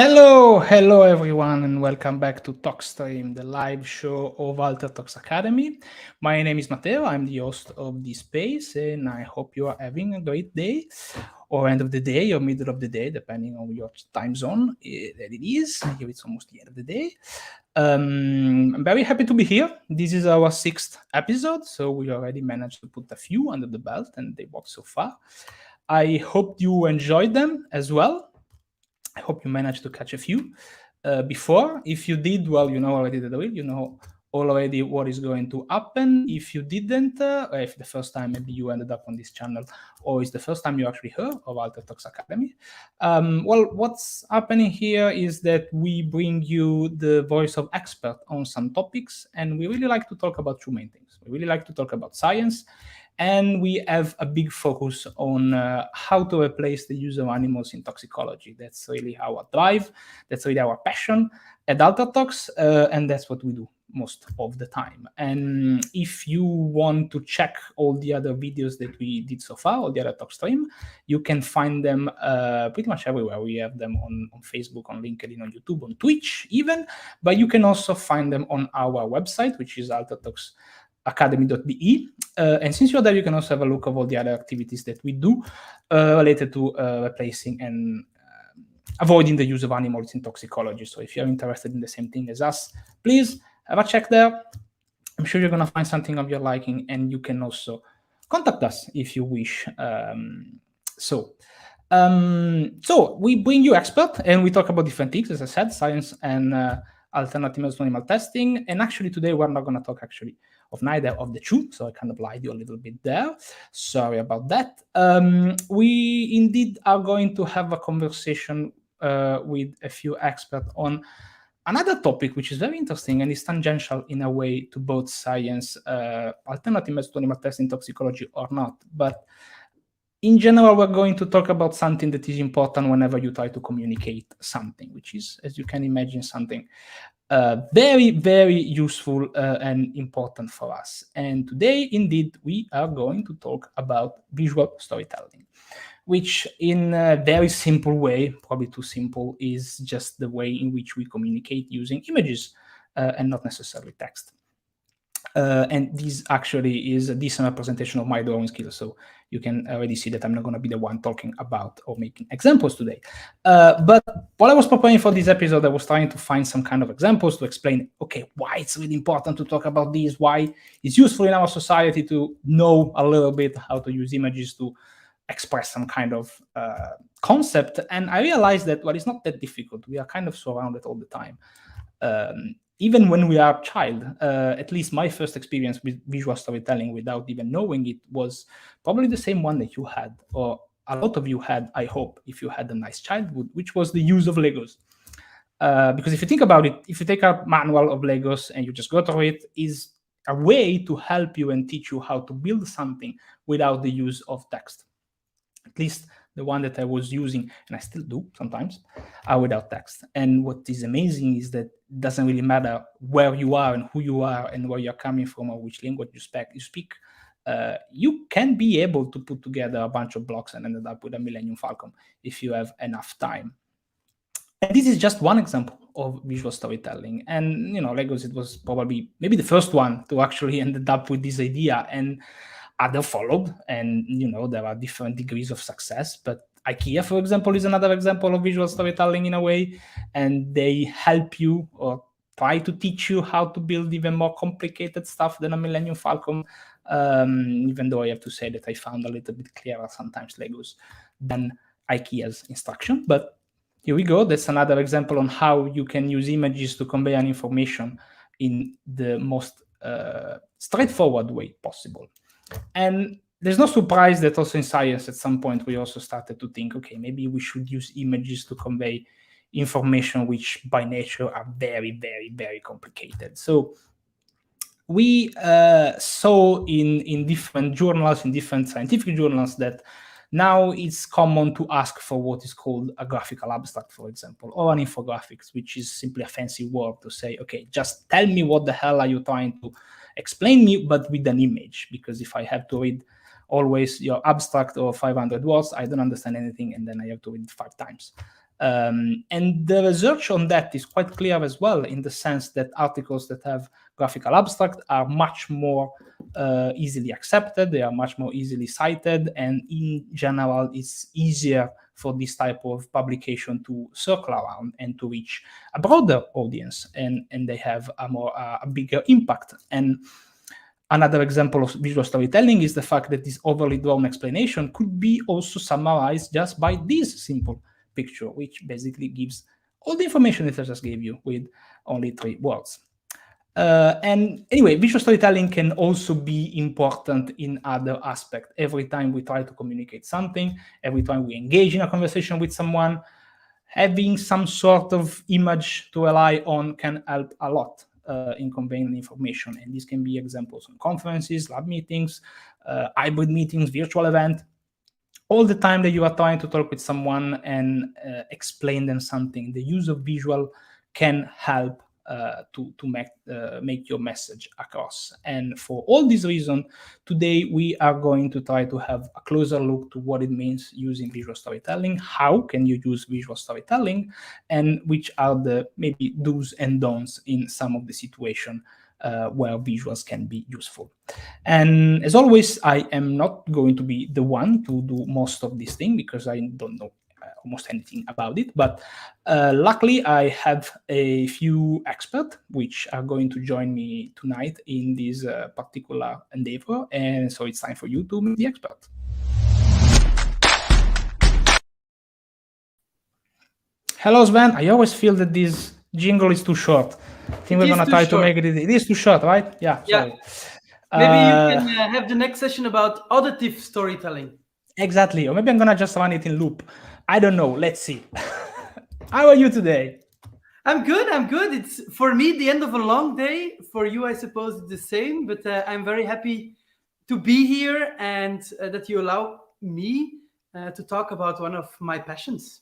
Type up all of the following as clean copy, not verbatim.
Hello everyone, and welcome back to TOXstream, the live show of Alter Talks Academy. My name is Matteo, I'm the host of this space, and I hope you are having a great day, or end of the day, or middle of the day, depending on your time zone that it is. Here it's almost the end of the day. I'm very happy to be here. This is our 6th episode, so we already managed to put a few under the belt, and they work so far. I hope you enjoyed them as well. I hope you managed to catch a few before. If you did, well, you know already the drill. You know already what is going to happen. If you didn't, if the first time maybe you ended up on this channel, or it's the first time you actually heard of Alter Talks Academy, well, what's happening here is that we bring you the voice of expert on some topics, and we really like to talk about two main things. We really like to talk about science, and we have a big focus on how to replace the use of animals in toxicology. That's really our drive. That's really our passion at AlterTalks, and that's what we do most of the time. And if you want to check all the other videos that we did so far, all the other TOXstream, you can find them pretty much everywhere. We have them on Facebook, on LinkedIn, on YouTube, on Twitch even, but you can also find them on our website, which is altertalksacademy.be. And since you're there, you can also have a look of all the other activities that we do related to replacing and avoiding the use of animals in toxicology. So if you're interested in the same thing as us, please have a check there. I'm sure you're going to find something of your liking, and you can also contact us if you wish. So we bring you expert, and we talk about different things, as I said, science and alternative to animal testing. And actually today we're not going to talk actually of neither of the two, so I kind of lied you a little bit there. Sorry about that. We indeed are going to have a conversation with a few experts on another topic which is very interesting and is tangential in a way to both science, alternative methods to animal testing, toxicology or not. But in general, we're going to talk about something that is important whenever you try to communicate something, which is, as you can imagine, something very, very useful and important for us. And today, indeed, we are going to talk about visual storytelling, which in a very simple way, probably too simple, is just the way in which we communicate using images and not necessarily text. And this actually is a decent representation of my drawing skills. So you can already see that I'm not going to be the one talking about or making examples today. But while I was preparing for this episode, I was trying to find some kind of examples to explain, okay, why it's really important to talk about this, why it's useful in our society to know a little bit how to use images to express some kind of concept. And I realized that, well, it's not that difficult. We are kind of surrounded all the time. Even when we are a child, at least my first experience with visual storytelling without even knowing it was probably the same one that you had, or a lot of you had, I hope, if you had a nice childhood, which was the use of Legos. Because if you think about it, if you take a manual of Legos and you just go through it, is a way to help you and teach you how to build something without the use of text. At least the one that I was using, and I still do sometimes, are without text. And what is amazing is that it doesn't really matter where you are and who you are and where you're coming from or which language you speak. You can be able to put together a bunch of blocks and end up with a Millennium Falcon if you have enough time. And this is just one example of visual storytelling. And, you know, Legos, it was probably maybe the first one to actually end up with this idea. And other followed, and you know there are different degrees of success. But IKEA, for example, is another example of visual storytelling in a way, and they help you or try to teach you how to build even more complicated stuff than a Millennium Falcon. Even though I have to say that I found a little bit clearer sometimes Legos than IKEA's instruction. But here we go. That's another example on how you can use images to convey an information in the most straightforward way possible. And there's no surprise that also in science at some point we also started to think, okay, maybe we should use images to convey information which by nature are very, very, very complicated. So we saw in different journals, in different scientific journals, that now it's common to ask for what is called a graphical abstract, for example, or an infographics, which is simply a fancy word to say, okay, just tell me what the hell are you trying to explain me, but with an image. Because if I have to read always your abstract or 500 words, I don't understand anything, and then I have to read 5 times. And the research on that is quite clear as well, in the sense that articles that have graphical abstract are much more easily accepted, they are much more easily cited, and in general, it's easier for this type of publication to circle around and to reach a broader audience, and they have a bigger impact. And another example of visual storytelling is the fact that this overly drawn explanation could be also summarized just by this simple picture, which basically gives all the information that I just gave you with only 3 words. And anyway, visual storytelling can also be important in other aspects. Every time we try to communicate something, every time we engage in a conversation with someone, having some sort of image to rely on can help a lot in conveying information. And these can be examples on conferences, lab meetings, hybrid meetings, virtual events. All the time that you are trying to talk with someone and explain them something, the use of visual can help to make your message across. And for all these reasons, today we are going to try to have a closer look to what it means using visual storytelling, how can you use visual storytelling, and which are the maybe do's and don'ts in some of the situations where visuals can be useful. And as always, I am not going to be the one to do most of this thing because I don't know almost anything about it, but luckily I have a few experts which are going to join me tonight in this particular endeavor, and so it's time for you to meet the expert. Hello Sven, I always feel that this jingle is too short. I think we're going to try to make it. It is too short, right? Yeah. Sorry. Maybe you can have the next session about auditive storytelling. Exactly. Or maybe I'm going to just run it in loop. I don't know. Let's see. How are you today? I'm good. It's, for me, the end of a long day. For you, I suppose it's the same. But I'm very happy to be here and that you allow me to talk about one of my passions.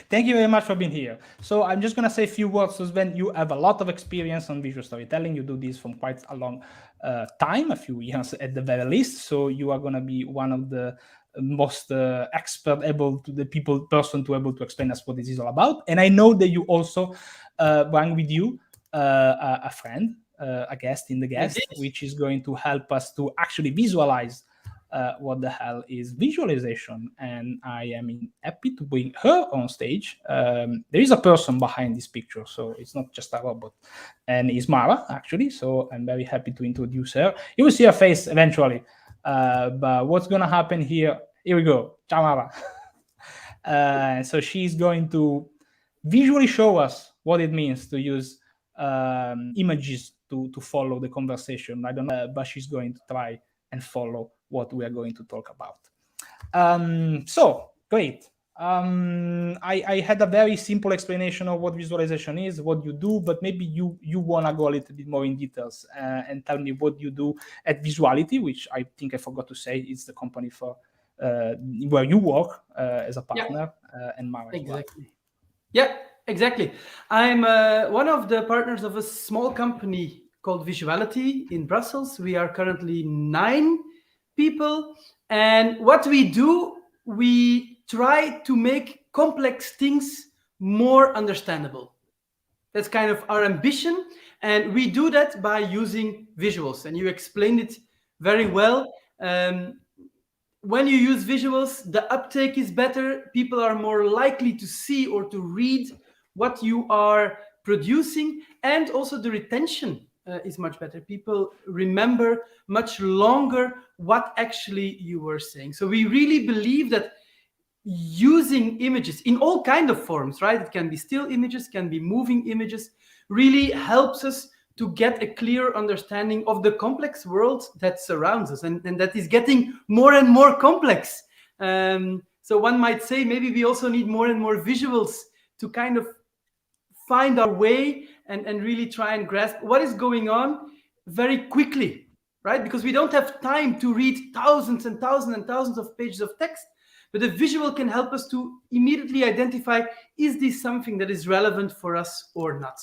Thank you very much for being here. So I'm just going to say a few words. So Sven, you have a lot of experience on visual storytelling. You do this from quite a long time, a few years at the very least. So you are going to be one of the most expert person to able to explain us what this is all about. And I know that you also bring with you a friend, a guest in the guest, which is going to help us to actually visualize what the hell is visualization, and I am happy to bring her on stage. There is a person behind this picture, so it's not just a robot, and it's Mara actually, so I'm very happy to introduce her. You will see her face eventually, but what's gonna happen here we go. Ciao Mara. So she's going to visually show us what it means to use images to follow the conversation. I don't know, but she's going to try and follow what we are going to talk about. So great. I had a very simple explanation of what visualization is, what you do, but maybe you want to go a little bit more in details and tell me what you do at Visuality, which I think I forgot to say is the company for where you work as a partner, and Mara. Exactly. Well. Yeah, exactly. I'm one of the partners of a small company called Visuality in Brussels. We are currently 9 people, and what we do, we try to make complex things more understandable. That's kind of our ambition, and we do that by using visuals, and you explained it very well. When you use visuals, the uptake is better. People are more likely to see or to read what you are producing, and also the retention is much better. People remember much longer what actually you were saying. So we really believe that using images in all kind of forms, right? It can be still images, can be moving images, really helps us to get a clear understanding of the complex world that surrounds us, and that is getting more and more complex. So one might say maybe we also need more and more visuals to kind of find our way and really try and grasp what is going on very quickly, right? Because we don't have time to read thousands and thousands and thousands of pages of text, but a visual can help us to immediately identify, is this something that is relevant for us or not?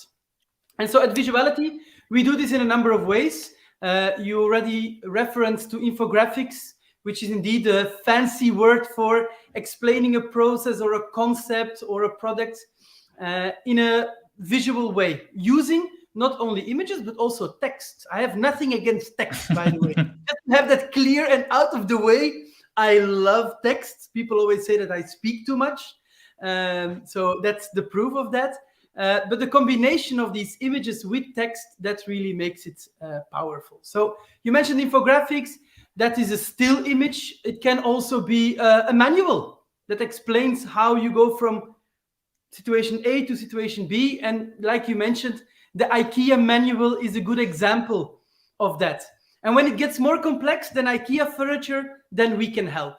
And so at Visuality, we do this in a number of ways. You already referenced to infographics. which is indeed a fancy word for explaining a process or a concept or a product in a visual way, using not only images, but also text. I have nothing against text, by the way. Just to have that clear and out of the way. I love text. People always say that I speak too much. So that's the proof of that. But the combination of these images with text, that really makes it powerful. So you mentioned infographics. That is a still image. It can also be a manual that explains how you go from situation A to situation B. And like you mentioned, the IKEA manual is a good example of that. And when it gets more complex than IKEA furniture, then we can help.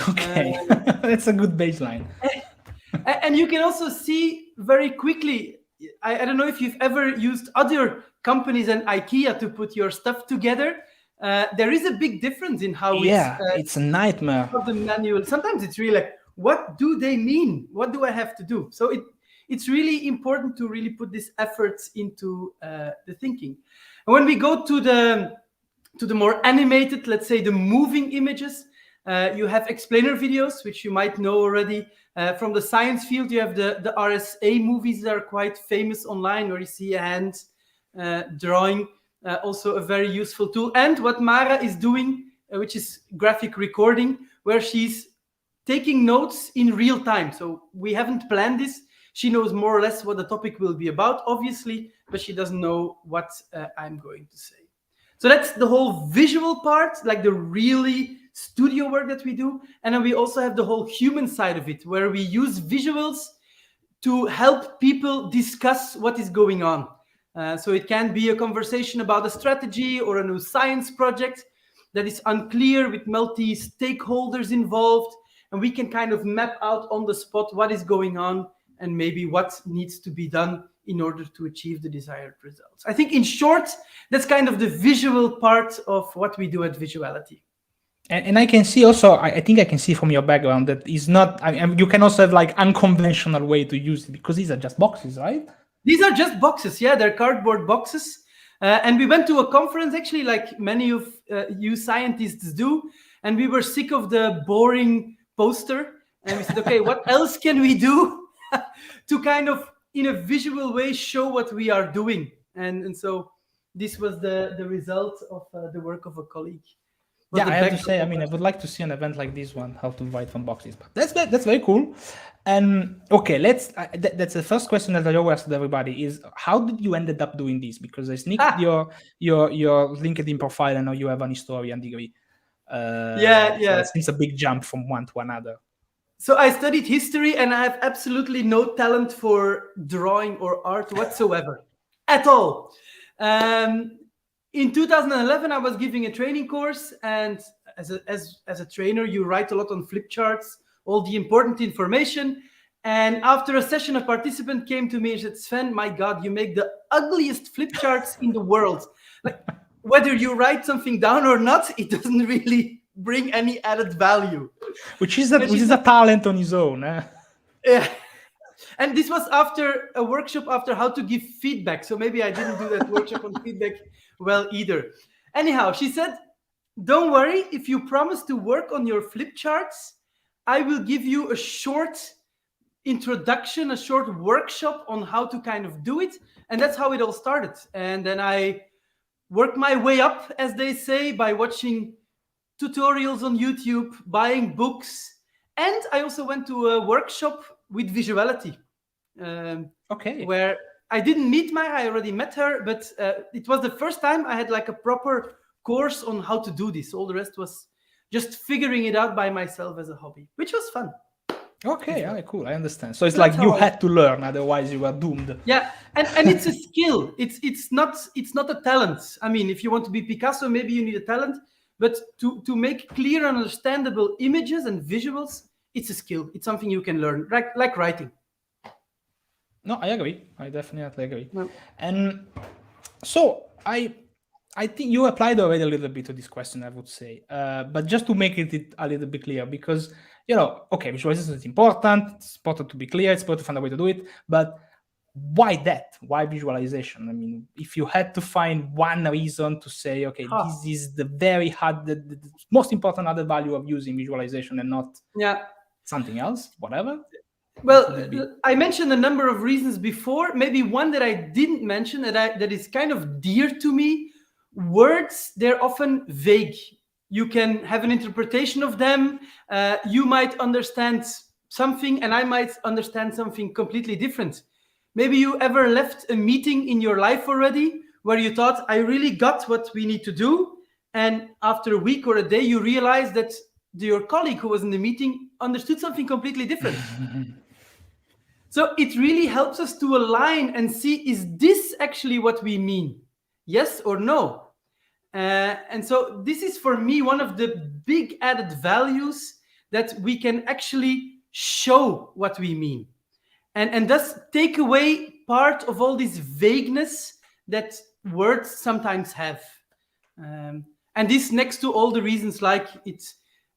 Okay, that's a good baseline. And you can also see very quickly, I don't know if you've ever used other companies and IKEA to put your stuff together. There is a big difference in how it's a nightmare. The manual. Sometimes it's really like, what do they mean? What do I have to do? So it's really important to really put this efforts into the thinking. And when we go to the more animated, let's say the moving images, you have explainer videos, which you might know already. From the science field, you have the RSA movies that are quite famous online, where you see a hand drawing, also a very useful tool. And what Mara is doing, which is graphic recording, where she's taking notes in real time. So we haven't planned this. She knows more or less what the topic will be about, obviously, but she doesn't know what I'm going to say. So that's the whole visual part, like the really studio work that we do. And then we also have the whole human side of it, where we use visuals to help people discuss what is going on. So it can be a conversation about a strategy or a new science project that is unclear with multi-stakeholders involved. And we can kind of map out on the spot what is going on and maybe what needs to be done in order to achieve the desired results. I think in short, that's kind of the visual part of what we do at Visuality. And I can see also, I think I can see from your background that is not, you can also have like unconventional way to use it, because these are just boxes, right? These are just boxes, yeah, they're cardboard boxes. And we went to a conference, actually, like many of you scientists do, and we were sick of the boring poster. And we said, okay, what else can we do to kind of, in a visual way, show what we are doing? And so this was the result of the work of a colleague. Yeah, I have to say, I mean, I would like to see an event like this one, how to write from boxes. But that's very cool. And okay, let's. That's the first question that I always ask everybody is, how did you ended up doing this? Because I sneaked your LinkedIn profile. I know you have an historian degree. Yeah. So it seems a big jump from one to another. So I studied history, and I have absolutely no talent for drawing or art whatsoever, at all. In 2011, I was giving a training course, and as a trainer, you write a lot on flip charts, all the important information. And after a session, a participant came to me and said, "Sven, my God, you make the ugliest flip charts in the world. Like, whether you write something down or not, it doesn't really bring any added value." Which is a talent on his own. Yeah. And this was after a workshop after how to give feedback. So maybe I didn't do that workshop on feedback well either. Anyhow, she said, "Don't worry, if you promise to work on your flip charts, I will give you a short introduction, a short workshop on how to kind of do it." And that's how it all started. And then I worked my way up, as they say, by watching tutorials on YouTube, buying books. And I also went to a workshop with Visuality. Okay. Where I didn't meet Maya, I already met her, but it was the first time I had like a proper course on how to do this. All the rest was just figuring it out by myself as a hobby, which was fun. Okay, yeah, cool. I understand. So it's like you had to learn, otherwise you were doomed. Yeah, and it's a skill. It's not a talent. I mean, if you want to be Picasso, maybe you need a talent, but to make clear and understandable images and visuals, it's a skill. It's something you can learn, like writing. No, I agree. I definitely agree. No. And so I think you applied already a little bit to this question, I would say. But just to make it a little bit clear, because, okay, visualization is important. It's important to be clear. It's important to find a way to do it. But why that? Why visualization? I mean, if you had to find one reason to say, okay, this is the very hard, the most important added value of using visualization and not something else, whatever. Well, I mentioned a number of reasons before. Maybe one that I didn't mention that is kind of dear to me. Words, they're often vague. You can have an interpretation of them. You might understand something and I might understand something completely different. Maybe you ever left a meeting in your life already where you thought, I really got what we need to do. And after a week or a day, you realize that your colleague who was in the meeting understood something completely different. So it really helps us to align and see, is this actually what we mean? Yes or no? And so this is for me one of the big added values, that we can actually show what we mean. And thus take away part of all this vagueness that words sometimes have. And this next to all the reasons, like it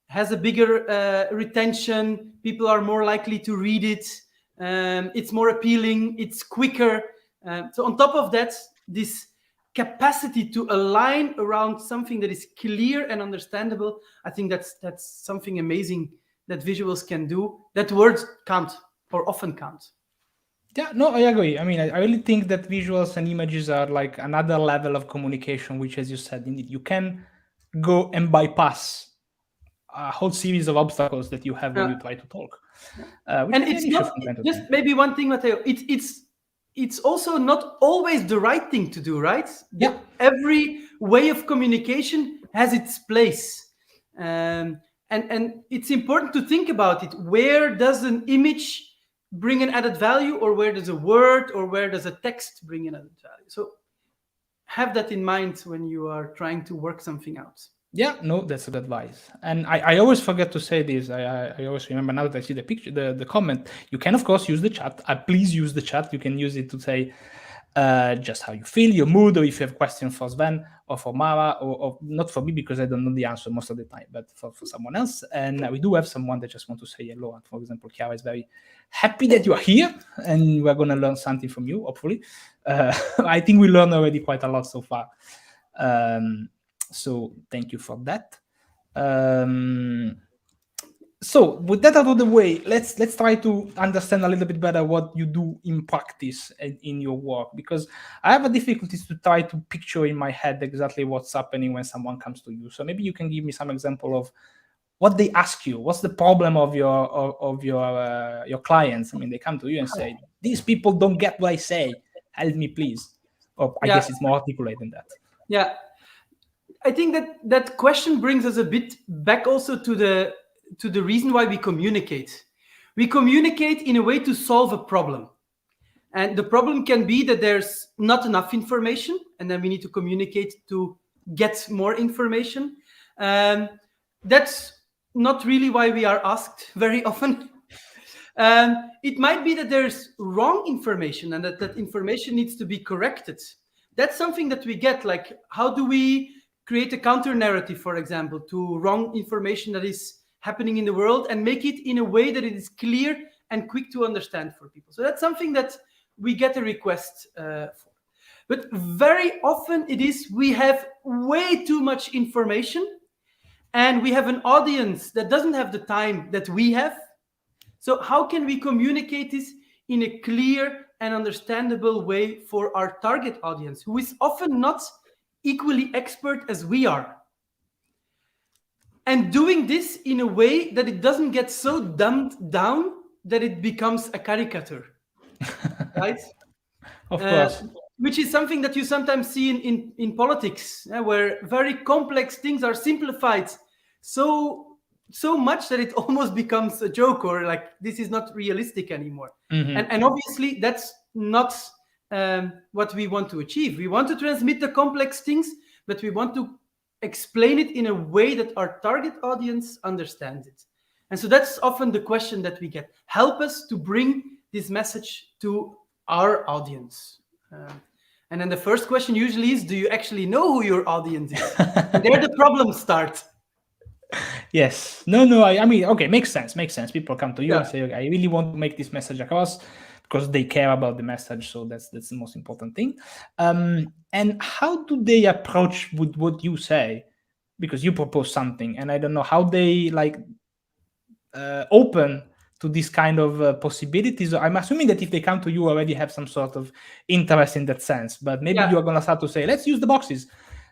has a bigger retention, people are more likely to read it, it's more appealing, it's quicker. So on top of that, this capacity to align around something that is clear and understandable, I think that's something amazing that visuals can do, that words can't, or often can't. Yeah, no, I agree. I mean, I really think that visuals and images are like another level of communication, which, as you said, indeed, you can go and bypass a whole series of obstacles that you have when you try to talk. And it's not just maybe one thing, Matteo. It's also not always the right thing to do, right? Yeah. Every way of communication has its place. And it's important to think about it. Where does an image bring an added value, or where does a word or where does a text bring an added value? So have that in mind when you are trying to work something out. Yeah, no, that's good advice. And I always forget to say this. I always remember now that I see the picture, the comment. You can, of course, use the chat. Please use the chat. You can use it to say just how you feel, your mood, or if you have questions for Sven or for Mara, or not for me because I don't know the answer most of the time, but for someone else. And we do have someone that just want to say hello. And for example, Chiara is very happy that you are here, and we're going to learn something from you, hopefully. I think we learned already quite a lot so far. So thank you for that. So with that out of the way, let's try to understand a little bit better what you do in practice in your work, because I have a difficulties to try to picture in my head exactly what's happening when someone comes to you. So maybe you can give me some example of what they ask you. What's the problem of your clients? I mean, they come to you and say, "These people don't get what I say. Help me, please." Or I guess it's more articulate than that. Yeah. I think that question brings us a bit back also to the reason why we communicate. We communicate in a way to solve a problem. And the problem can be that there's not enough information, and then we need to communicate to get more information. That's not really why we are asked very often. It might be that there's wrong information and that information needs to be corrected. That's something that we get, like, how do we create a counter narrative, for example, to wrong information that is happening in the world, and make it in a way that it is clear and quick to understand for people. So that's something that we get a request for. But very often it is, we have way too much information and we have an audience that doesn't have the time that we have. So how can we communicate this in a clear and understandable way for our target audience, who is often not equally expert as we are? And doing this in a way that it doesn't get so dumbed down that it becomes a caricature, right? Of course. Which is something that you sometimes see in politics, where very complex things are simplified so much that it almost becomes a joke, or like, this is not realistic anymore. Mm-hmm. And obviously that's not what we want to achieve. We want to transmit the complex things, but we want to explain it in a way that our target audience understands it. And so that's often the question that we get. Help us to bring this message to our audience. And then the first question usually is, do you actually know who your audience is? And there the problems start. Yes. No, I mean, okay, makes sense. People come to you and say, okay, I really want to make this message across. because they care about the message. So that's the most important thing. And how do they approach with what you say? Because you propose something, and I don't know how they like open to this kind of possibilities. I'm assuming that if they come to you already have some sort of interest in that sense, but maybe you are going to start to say, let's use the boxes.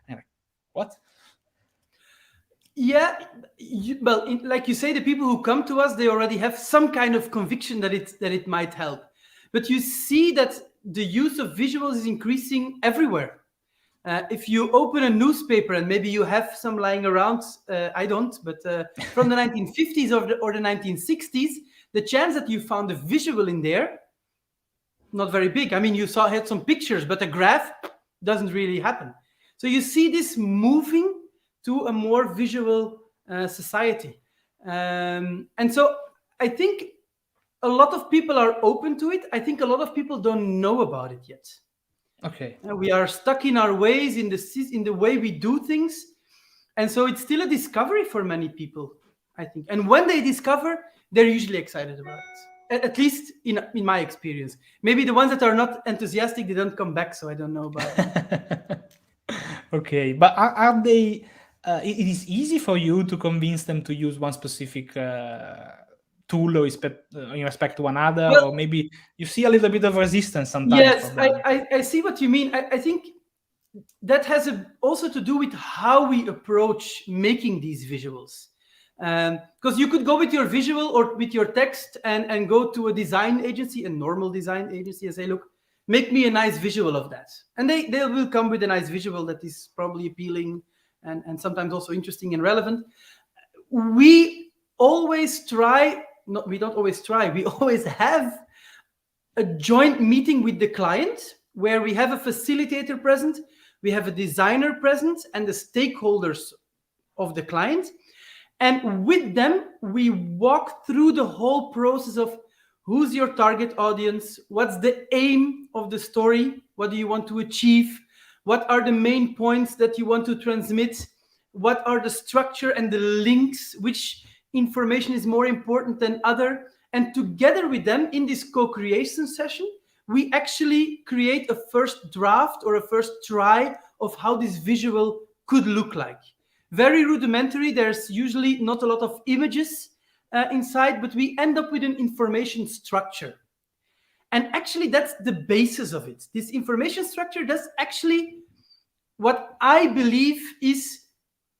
Like, what? Yeah, like you say, the people who come to us, they already have some kind of conviction that it might help. But you see that the use of visuals is increasing everywhere. If you open a newspaper, and maybe you have some lying around, I don't, but from the 1950s or the 1960s, the chance that you found a visual in there, not very big. I mean, you had some pictures, but a graph doesn't really happen. So you see this moving to a more visual society. And so I think a lot of people are open to it. I think a lot of people don't know about it yet. Okay. We are stuck in our ways, in the way we do things. And so it's still a discovery for many people, I think. And when they discover, they're usually excited about it. At least in my experience. Maybe the ones that are not enthusiastic, they don't come back, so I don't know about it. Okay, but are they... it is easy for you to convince them to use one specific tool or in respect to another, or maybe you see a little bit of resistance sometimes? Yes, I see what you mean. I think that has also to do with how we approach making these visuals. Because you could go with your visual or with your text and go to a design agency, a normal design agency, and say, look, make me a nice visual of that. And they will come with a nice visual that is probably appealing and sometimes also interesting and relevant. We always try, we don't always try, we always have a joint meeting with the client where we have a facilitator present, we have a designer present, and the stakeholders of the client. And with them, we walk through the whole process of who's your target audience, what's the aim of the story, what do you want to achieve, what are the main points that you want to transmit, what are the structure and the links, which information is more important than other. And together with them in this co-creation session, we actually create a first draft or a first try of how this visual could look like. Very rudimentary. There's usually not a lot of images inside, but we end up with an information structure. And actually, that's the basis of it. This information structure, that's actually what I believe is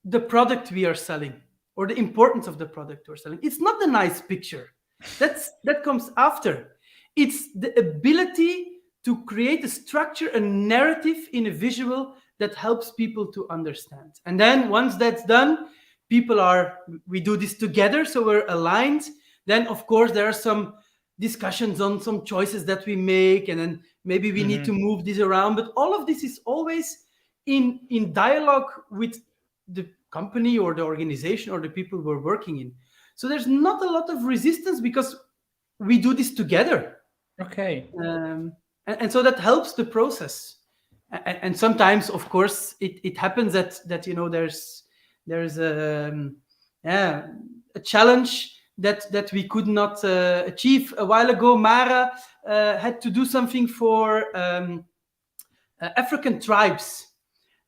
the product we are selling, or the importance of the product we're selling. It's not the nice picture. That comes after. It's the ability to create a structure, a narrative in a visual that helps people to understand. And then once that's done, we do this together, so we're aligned. Then, of course, there are some discussions on some choices that we make, and then maybe we need to move this around. But all of this is always in dialogue with the company or the organization or the people we're working in. So there's not a lot of resistance because we do this together. Okay. And so that helps the process. And sometimes, of course, it happens that there's a challenge that we could not achieve. A while ago, Mara had to do something for African tribes.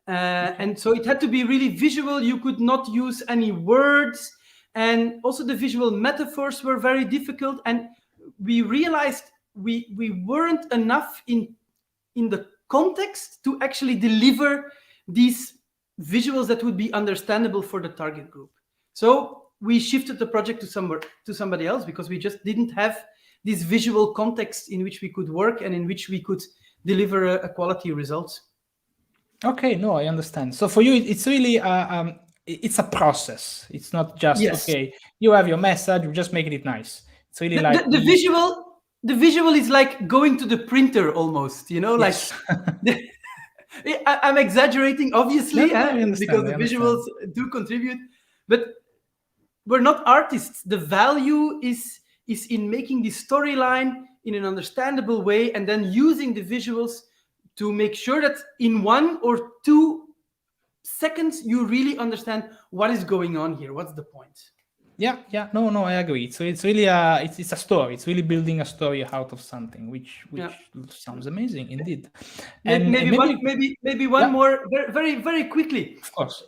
And so it had to be really visual. You could not use any words. And also the visual metaphors were very difficult. And we realized we weren't enough in the context to actually deliver these visuals that would be understandable for the target group. So we shifted the project to somebody else because we just didn't have this visual context in which we could work and in which we could deliver a quality result. Okay, no, I understand. So for you, it's really it's a process. It's not just okay. You have your message, you just making it nice. It's really like the visual. The visual is like going to the printer almost, yes. like I'm exaggerating, obviously, because the visuals do contribute, but we're not artists. The value is in making the storyline in an understandable way and then using the visuals to make sure that in 1 or 2 seconds, you really understand what is going on here. What's the point? Yeah. No, I agree. So it's really it's a story. It's really building a story out of something, which Yeah. sounds amazing indeed. And Maybe one, maybe, maybe one yeah, more, very quickly. of course.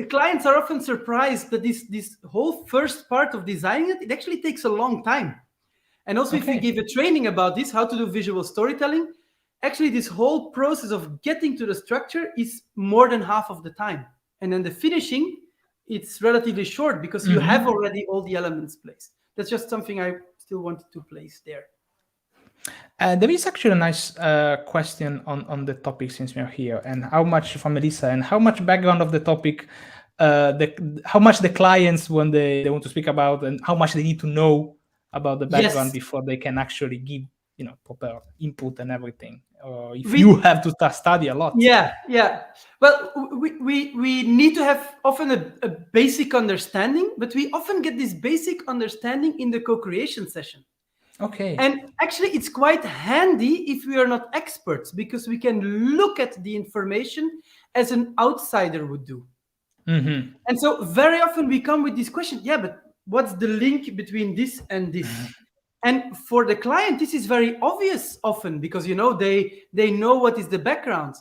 Clients are often surprised that this whole first part of designing it actually takes a long time. And also, if we Okay. give a training about this, how to do visual storytelling, actually, this whole process of getting to the structure is more than half of the time. And then the finishing, it's relatively short because you have already all the elements placed. That's just something I still wanted to place there. There is actually a nice question on the topic since we are here, and how much from Melissa, and how much background of the topic, how much the clients when they want to speak about, and how much they need to know about the background Yes, before they can actually give proper input and everything. Or if you we have to study a lot. yeah. Well, we need to have often a basic understanding, but we often get this basic understanding in the co-creation session. Okay. And actually, it's quite handy if we are not experts because we can look at the information as an outsider would do. Mm-hmm. And so, very often we come with this question, yeah, but what's the link between this and this? And for the client, this is very obvious often because they know what is the background.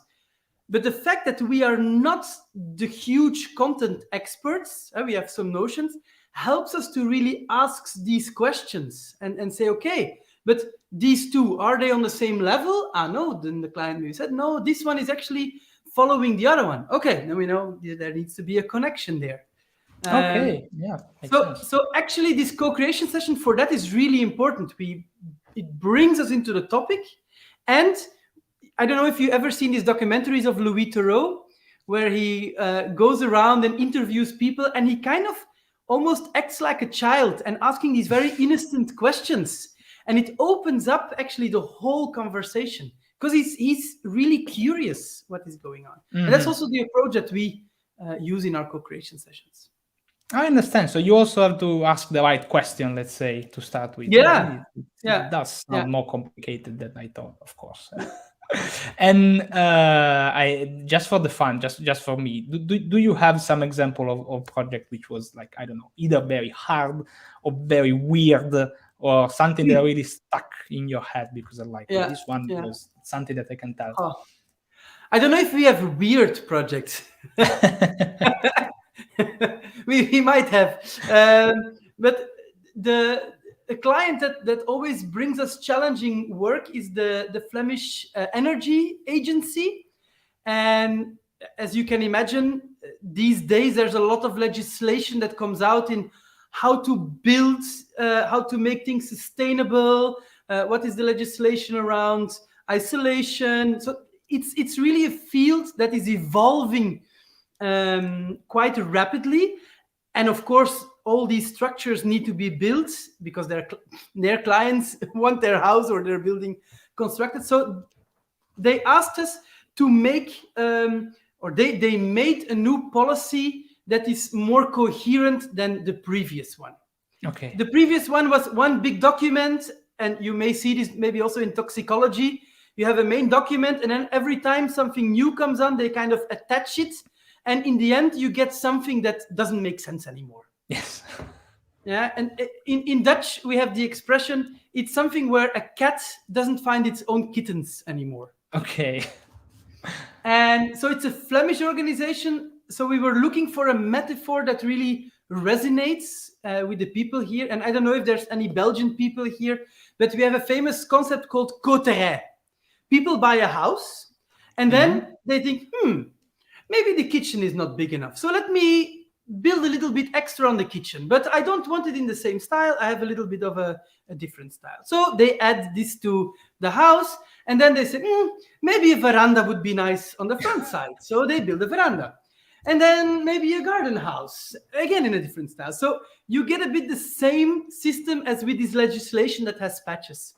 But the fact that we are not the huge content experts, we have some notions, helps us to really ask these questions and say, okay, but these two, are they on the same level? No, then the client maybe said, no, this one is actually following the other one. Okay, then we know there needs to be a connection there. Okay. Yeah. Makes sense. So actually, this co-creation session for that is really important. It brings us into the topic, and I don't know if you've ever seen these documentaries of Louis Theroux, where he goes around and interviews people, and he kind of almost acts like a child and asking these very innocent questions, and it opens up actually the whole conversation because he's really curious what is going on, and that's also the approach that we use in our co-creation sessions. I understand. So you also have to ask the right question, let's say, to start with. Yeah, It does yeah. sound more complicated than I thought, of course. And I just for the fun, just for me, do you have some example of project which was like, I don't know, either very hard or very weird or something that really stuck in your head because of like this one was something that I can tell. Oh. I don't know if we have weird projects. we might have, but the client that always brings us challenging work is the Flemish energy agency. And as you can imagine, these days there's a lot of legislation that comes out in how to build, how to make things sustainable, what is the legislation around isolation. So it's really a field that is evolving quite rapidly. And of course, all these structures need to be built because their clients want their house or their building constructed. So they asked us to make, or they made a new policy that is more coherent than the previous one. Okay. The previous one was one big document, and you may see this maybe also in toxicology. You have a main document, and then every time something new comes on, they kind of attach it. And in the end, you get something that doesn't make sense anymore. Yes. Yeah, and in Dutch, we have the expression, it's something where a cat doesn't find its own kittens anymore. Okay. And so it's a Flemish organization. So we were looking for a metaphor that really resonates with the people here. And I don't know if there's any Belgian people here, but we have a famous concept called coterij. People buy a house, and then they think, maybe the kitchen is not big enough. So let me build a little bit extra on the kitchen, but I don't want it in the same style. I have a little bit of a different style. So they add this to the house, and then they say, maybe a veranda would be nice on the front side. So they build a veranda. And then maybe a garden house, again in a different style. So you get a bit the same system as with this legislation that has patches.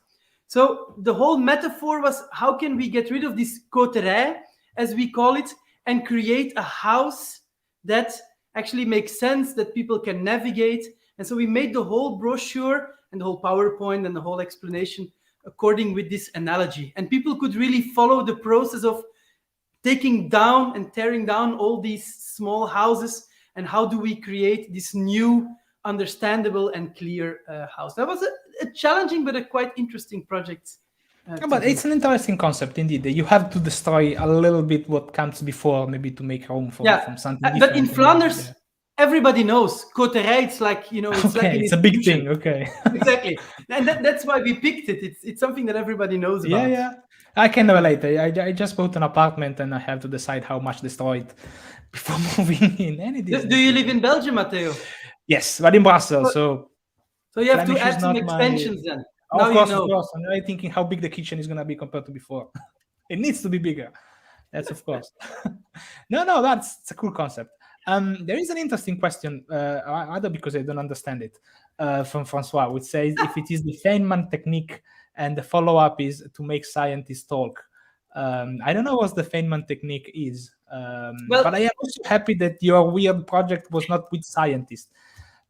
So the whole metaphor was, how can we get rid of this coterij, as we call it, and create a house that actually makes sense, that people can navigate. And so we made the whole brochure and the whole PowerPoint and the whole explanation according with this analogy. And people could really follow the process of taking down and tearing down all these small houses, and how do we create this new understandable and clear house. That was a challenging but a quite interesting project. But it's an interesting concept indeed. You have to destroy a little bit what comes before, maybe to make room for from something different. But in Flanders, everybody knows Callaert. It's like, you know, it's like it's a big thing. Okay, exactly, and that's why we picked it. It's something that everybody knows about. Yeah. I can relate. I just bought an apartment and I have to decide how much destroy it before moving in. Do you live in Belgium, Matteo? Yes, but in Brussels. So you have to add some extensions then. Of course. And I'm thinking how big the kitchen is going to be compared to before. It needs to be bigger. That's of course. No, that's a cool concept. There is an interesting question, either because I don't understand it, from Francois, which says if it is the Feynman technique and the follow-up is to make scientists talk. I don't know what the Feynman technique is, but I am also happy that your weird project was not with scientists,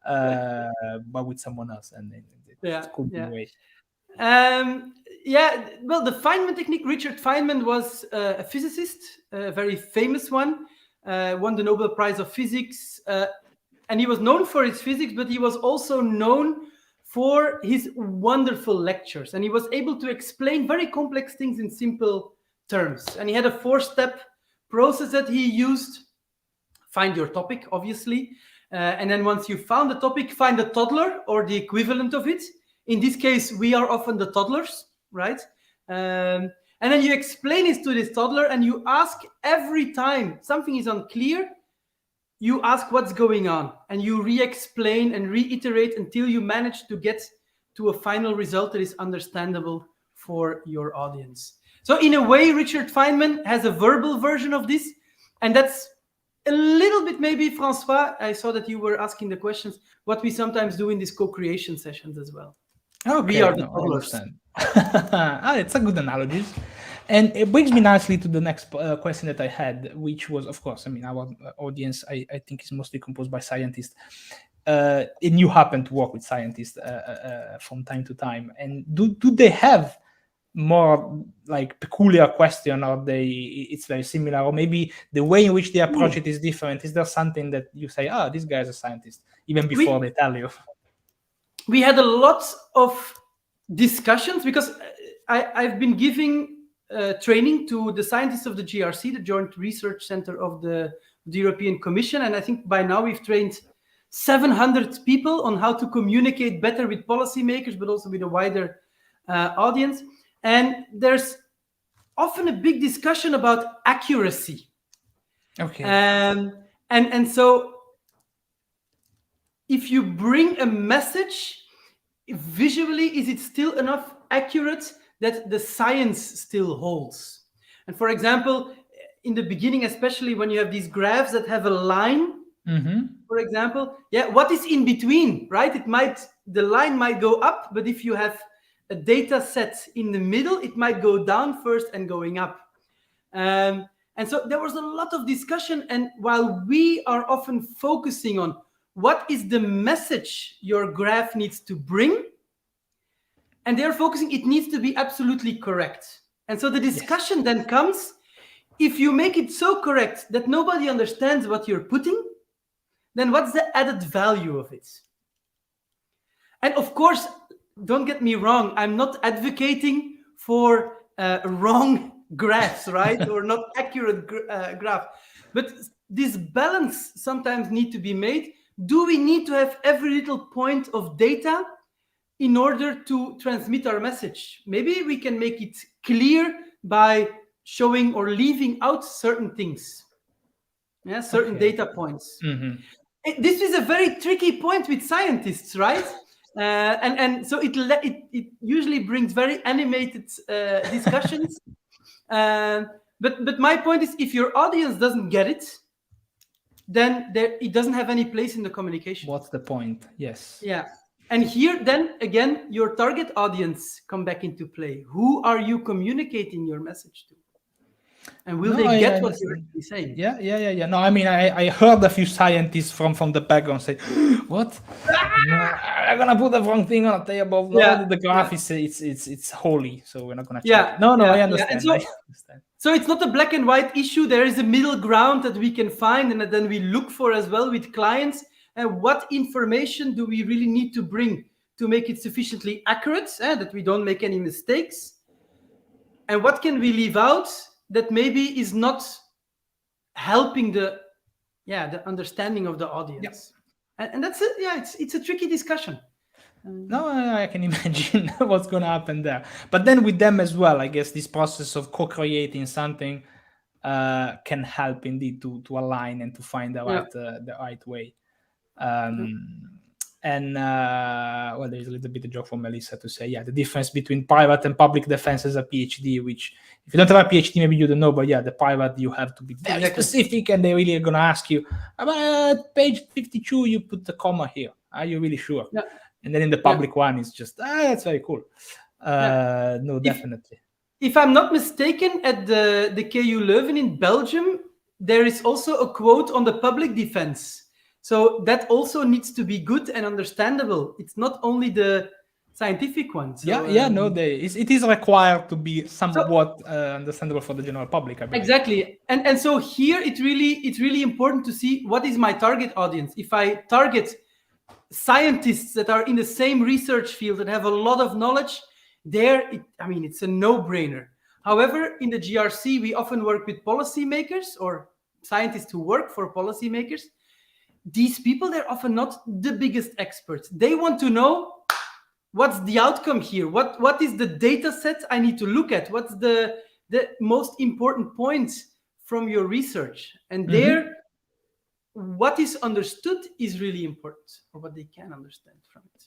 but with someone else. And it's cool anyway. Well, the Feynman technique, Richard Feynman was a physicist, a very famous one, won the Nobel Prize of Physics, and he was known for his physics, but he was also known for his wonderful lectures, and he was able to explain very complex things in simple terms. And he had a 4-step process that he used. Find your topic, obviously, and then once you found the topic, find a toddler or the equivalent of it. In this case, we are often the toddlers, right? And then you explain it to this toddler, and you ask every time something is unclear, you ask what's going on, and you re-explain and reiterate until you manage to get to a final result that is understandable for your audience. So in a way, Richard Feynman has a verbal version of this, and that's a little bit maybe, Francois, I saw that you were asking the questions, what we sometimes do in these co-creation sessions as well. Okay, we are the toddlers. It's a good analogy. And it brings me nicely to the next question that I had, which was, of course, our audience, I think, is mostly composed by scientists. And you happen to work with scientists from time to time. And do they have more like peculiar question, or it's very similar, or maybe the way in which they approach it is different? Is there something that you say, this guy is a scientist, even before they tell you? We had a lot of discussions because I've been giving training to the scientists of the GRC, the Joint Research Center of the European Commission. And I think by now we've trained 700 people on how to communicate better with policymakers, but also with a wider audience. And there's often a big discussion about accuracy. Okay. And so if you bring a message, visually, is it still enough accurate that the science still holds? And for example, in the beginning, especially when you have these graphs that have a line, for example, what is in between, right? The line might go up, but if you have a data set in the middle, it might go down first and going up. And so there was a lot of discussion. And while we are often focusing on what is the message your graph needs to bring, and they're focusing, it needs to be absolutely correct. And so the discussion then comes, if you make it so correct that nobody understands what you're putting, then what's the added value of it? And of course, don't get me wrong, I'm not advocating for wrong graphs, right? Or not accurate graph. But this balance sometimes needs to be made. Do we need to have every little point of data in order to transmit our message? Maybe we can make it clear by showing or leaving out certain things, certain data points. This is a very tricky point with scientists, right? And so it usually brings very animated discussions. But my point is, if your audience doesn't get it, then it doesn't have any place in the communication. What's the point? Yes. Yeah. And here, then again, your target audience come back into play. Who are you communicating your message to? And will they get what you're actually saying? Yeah. No, I heard a few scientists from the background say, "What? I'm gonna put the wrong thing on a table. No, the graph it's holy, so we're not gonna check." No, I understand. I understand. So it's not a black and white issue. There is a middle ground that we can find and that then we look for as well with clients. and what information do we really need to bring to make it sufficiently accurate, that we don't make any mistakes, and what can we leave out that maybe is not helping the understanding of the audience. And that's it. It's a tricky discussion. No, I can imagine what's going to happen there. But then with them as well, I guess this process of co-creating something can help indeed to align and to find the right way. And well, there's a little bit of joke from Melissa to say, the difference between private and public defense as a PhD, which if you don't have a PhD, maybe you don't know, but the private, you have to be very specific, and they really are going to ask you, about page 52, you put the comma here. Are you really sure? Yeah. And then in the public one, it's just, that's very cool. No, definitely. If I'm not mistaken, at the KU Leuven in Belgium, there is also a quote on the public defense. So that also needs to be good and understandable. It's not only the scientific one. So, it is required to be somewhat understandable for the general public, I believe. Exactly. And so here it's really important to see what is my target audience. If I target scientists that are in the same research field that have a lot of knowledge, it's a no-brainer. However, in the GRC, we often work with policymakers or scientists who work for policymakers. These people, they're often not the biggest experts. They want to know what's the outcome here. What is the data set I need to look at? What's the most important points from your research? And there, what is understood is really important, or what they can understand from it.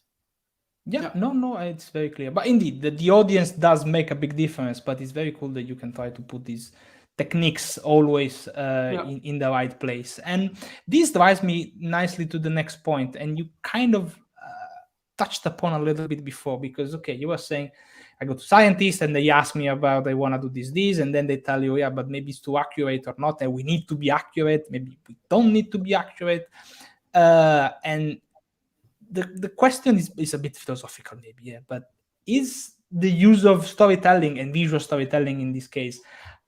No, it's very clear. But indeed, the audience does make a big difference, but it's very cool that you can try to put these techniques always in the right place. And this drives me nicely to the next point. And you kind of touched upon a little bit before, because, you were saying, I go to scientists and they ask me about, they want to do this, and then they tell you, but maybe it's too accurate or not, and we need to be accurate. Maybe we don't need to be accurate. And the question is a bit philosophical, maybe, but is the use of storytelling and visual storytelling in this case,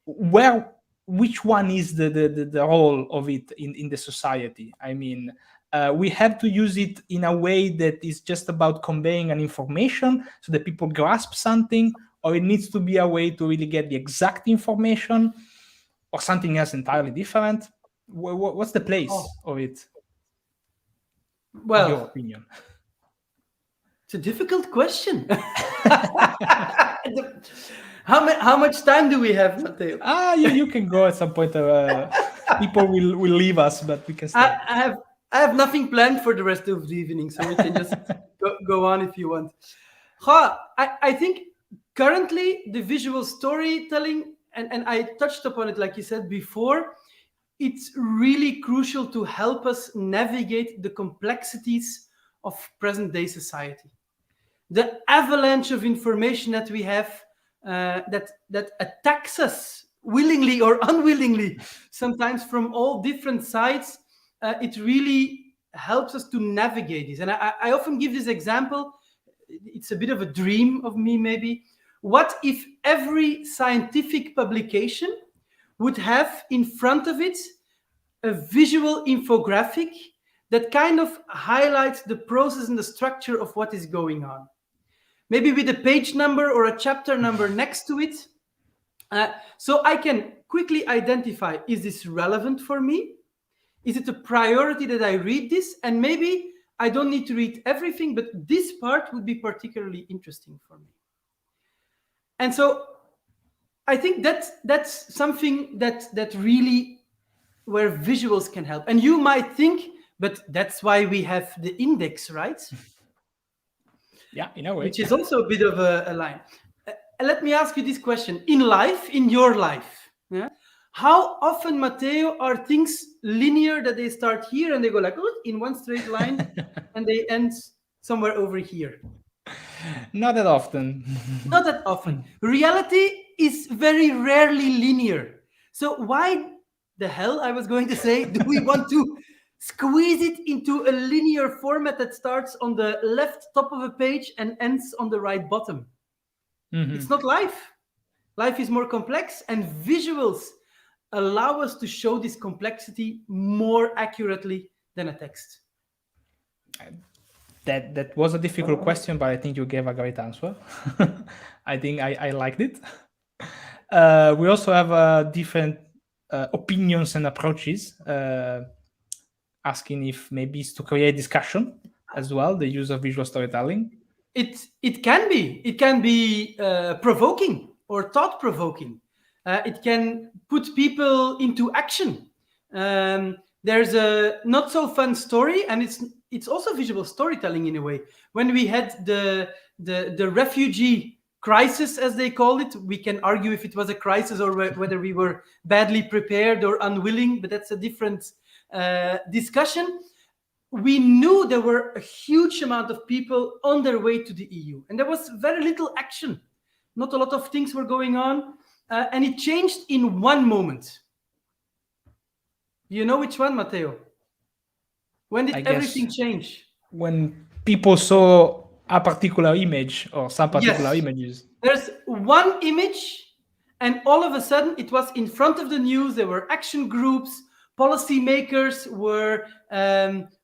which one is the role of it in the society? I mean, we have to use it in a way that is just about conveying an information so that people grasp something, or it needs to be a way to really get the exact information, or something else entirely different? What's the place of it? Well, in your opinion? It's a difficult question. How much time do we have, Matteo? You can go at some point. People will leave us, but we can stay. I have nothing planned for the rest of the evening, so we can just go on if you want. I think currently the visual storytelling, and I touched upon it, like you said before, it's really crucial to help us navigate the complexities of present-day society. The avalanche of information that we have that attacks us willingly or unwillingly, sometimes from all different sides, it really helps us to navigate this. And I often give this example. It's a bit of a dream of me, maybe. What if every scientific publication would have in front of it a visual infographic that kind of highlights the process and the structure of what is going on? Maybe with a page number or a chapter number next to it. So I can quickly identify, is this relevant for me? Is it a priority that I read this? And maybe I don't need to read everything, but this part would be particularly interesting for me. And so I think that's something that really, where visuals can help. And you might think, but that's why we have the index, right? Yeah, in a way. Which is also a bit of a line. Let me ask you this question. In life, in your life, how often, Matteo, are things linear, that they start here and they go like in one straight line and they end somewhere over here? Not that often. Not that often. Reality is very rarely linear. So why the hell, I was going to say, do we want to squeeze it into a linear format that starts on the left top of a page and ends on the right bottom? Mm-hmm. It's not life. Life is more complex, and visuals allow us to show this complexity more accurately than a text. That was a difficult question, but I think you gave a great answer. I think I liked it. We also have different opinions and approaches, asking if maybe it's to create discussion as well, the use of visual storytelling. It can be provoking or thought provoking. It can put people into action. There's a not so fun story, and it's also visual storytelling in a way. When we had the refugee crisis, as they call it, we can argue if it was a crisis or whether we were badly prepared or unwilling, but that's a different discussion. We knew there were a huge amount of people on their way to the EU, and there was very little action. Not a lot of things were going on, and it changed in one moment. You know which one, Matteo? When did everything change? When people saw a particular image or some particular images. There's one image, and all of a sudden it was in front of the news. There were action groups. Policymakers were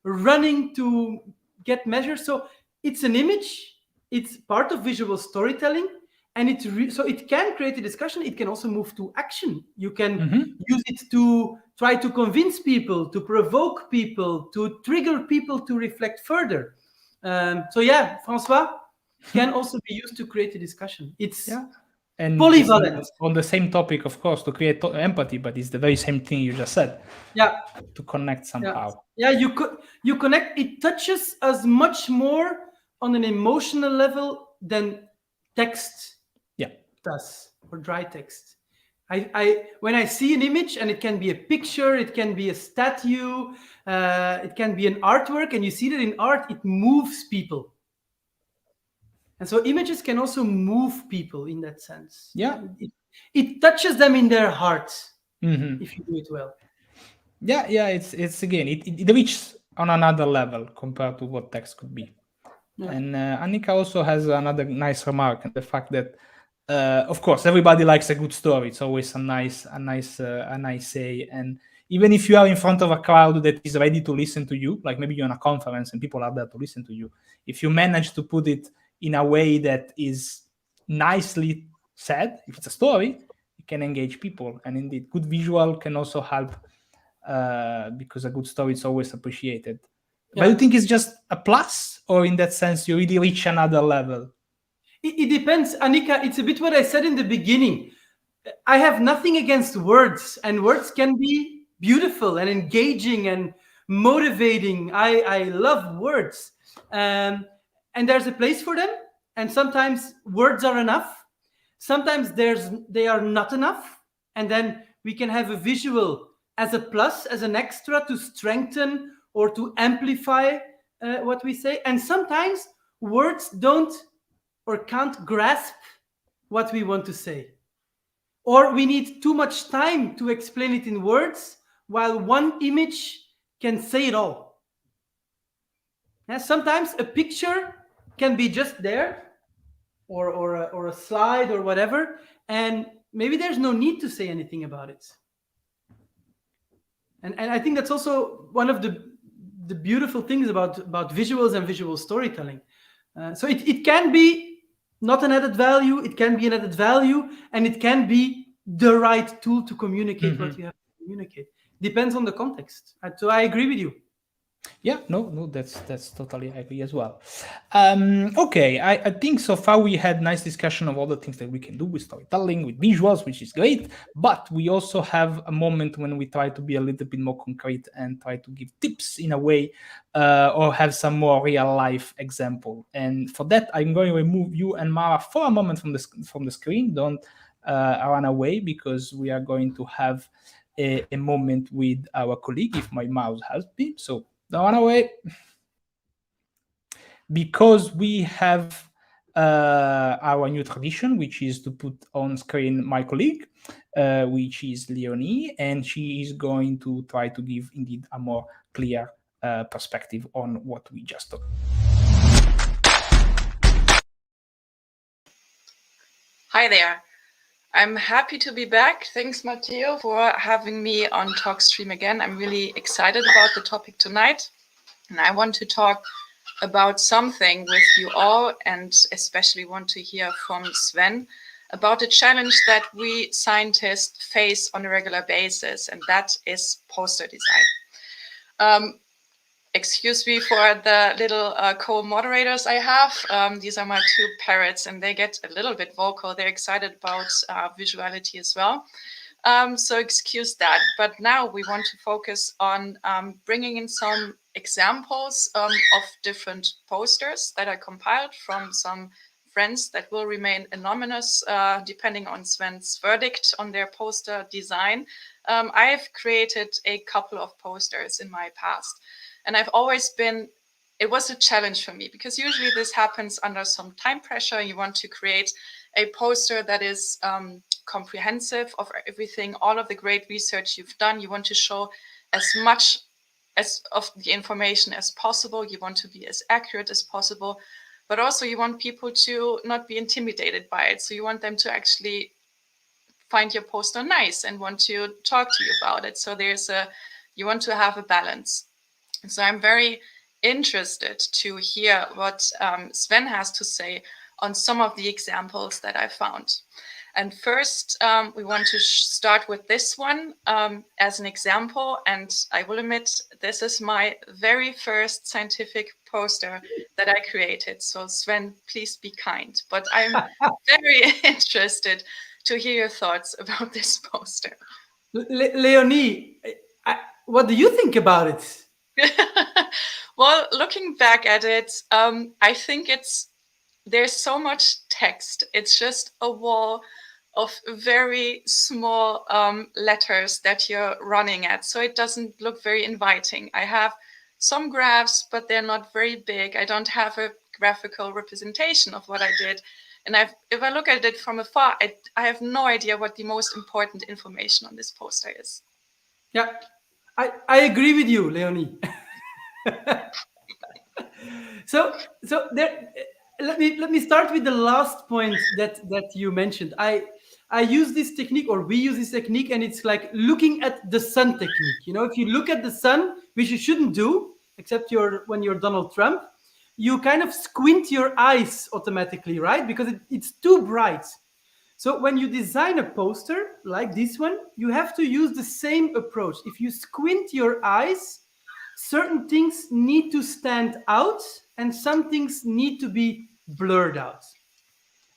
running to get measures. So it's an image. It's part of visual storytelling, and so it can create a discussion. It can also move to action. You can use it to try to convince people, to provoke people, to trigger people to reflect further. So yeah, François, can also be used to create a discussion. It's and polyvalent. On the same topic, of course, to create empathy, but it's the very same thing you just said. Yeah. To connect somehow. Yeah, you connect. It touches us much more on an emotional level than text does, or dry text. When I see an image, and it can be a picture, it can be a statue, it can be an artwork, and you see that in art, it moves people. And so images can also move people in that sense. Yeah. It touches them in their hearts if you do it well. Yeah, it's again, it reaches on another level compared to what text could be. Yeah. And Annika also has another nice remark, and the fact that of course everybody likes a good story. It's always a nice say, and even if you are in front of a crowd that is ready to listen to you, like maybe you're in a conference and people are there to listen to you, if you manage to put it in a way that is nicely said, if it's a story, it can engage people. And indeed, good visual can also help, because a good story is always appreciated. Yeah. But you think it's just a plus, or in that sense you really reach another level? It depends, Annika. It's a bit what I said in the beginning. I have nothing against words, and words can be beautiful and engaging and motivating. I love words, and there's a place for them. And sometimes words are enough. Sometimes they are not enough, and then we can have a visual as a plus, as an extra to strengthen or to amplify what we say. And sometimes words don't or can't grasp what we want to say. Or we need too much time to explain it in words, while one image can say it all. And sometimes a picture can be just there, or a slide or whatever, and maybe there's no need to say anything about it. And I think that's also one of the beautiful things about visuals and visual storytelling. So it can be not an added value, it can be an added value, and it can be the right tool to communicate what you have to communicate. Depends on the context. So I agree with you. Yeah, no, that's totally I agree as well. Okay, I think so far we had nice discussion of all the things that we can do with storytelling, with visuals, which is great. But we also have a moment when we try to be a little bit more concrete and try to give tips in a way, or have some more real life example. And for that, I'm going to remove you and Mara for a moment from the screen. Don't run away, because we are going to have a moment with our colleague, if my mouse helps me. So don't run away, because we have our new tradition, which is to put on screen my colleague, which is Leonie, and she is going to try to give indeed a more clear perspective on what we just talked. Hi there. I'm happy to be back. Thanks, Matteo, for having me on TOXstream again. I'm really excited about the topic tonight. And I want to talk about something with you all, and especially want to hear from Sven about a challenge that we scientists face on a regular basis, and that is poster design. Excuse me for the little co-moderators I have. These are my two parrots, and they get a little bit vocal. They're excited about visuality as well. So excuse that. But now we want to focus on bringing in some examples of different posters that are compiled from some friends that will remain anonymous depending on Sven's verdict on their poster design. I've created a couple of posters in my past. And I've always been, it was a challenge for me because usually this happens under some time pressure. You want to create a poster that is comprehensive of everything, all of the great research you've done. You want to show as much as of the information as possible. You want to be as accurate as possible, but also you want people to not be intimidated by it. So you want them to actually find your poster nice and want to talk to you about it. So you want to have a balance. And so I'm very interested to hear what Sven has to say on some of the examples that I found. And first, we want to start with this one as an example. And I will admit, this is my very first scientific poster that I created. So Sven, please be kind. But I'm very interested to hear your thoughts about this poster. Leonie, what do you think about it? Well, looking back at it, I think there's so much text. It's just a wall of very small letters that you're running at. So it doesn't look very inviting. I have some graphs, but they're not very big. I don't have a graphical representation of what I did. And if I look at it from afar, I have no idea what the most important information on this poster is. Yeah, I agree with you, Leonie. So there, let me start with the last point that you mentioned. I use this technique, or we use this technique, and it's like looking at the sun technique. You know, if you look at the sun, which you shouldn't do, except when you're Donald Trump, you kind of squint your eyes automatically, right? Because it's too bright. So when you design a poster like this one, you have to use the same approach. If you squint your eyes, certain things need to stand out and some things need to be blurred out.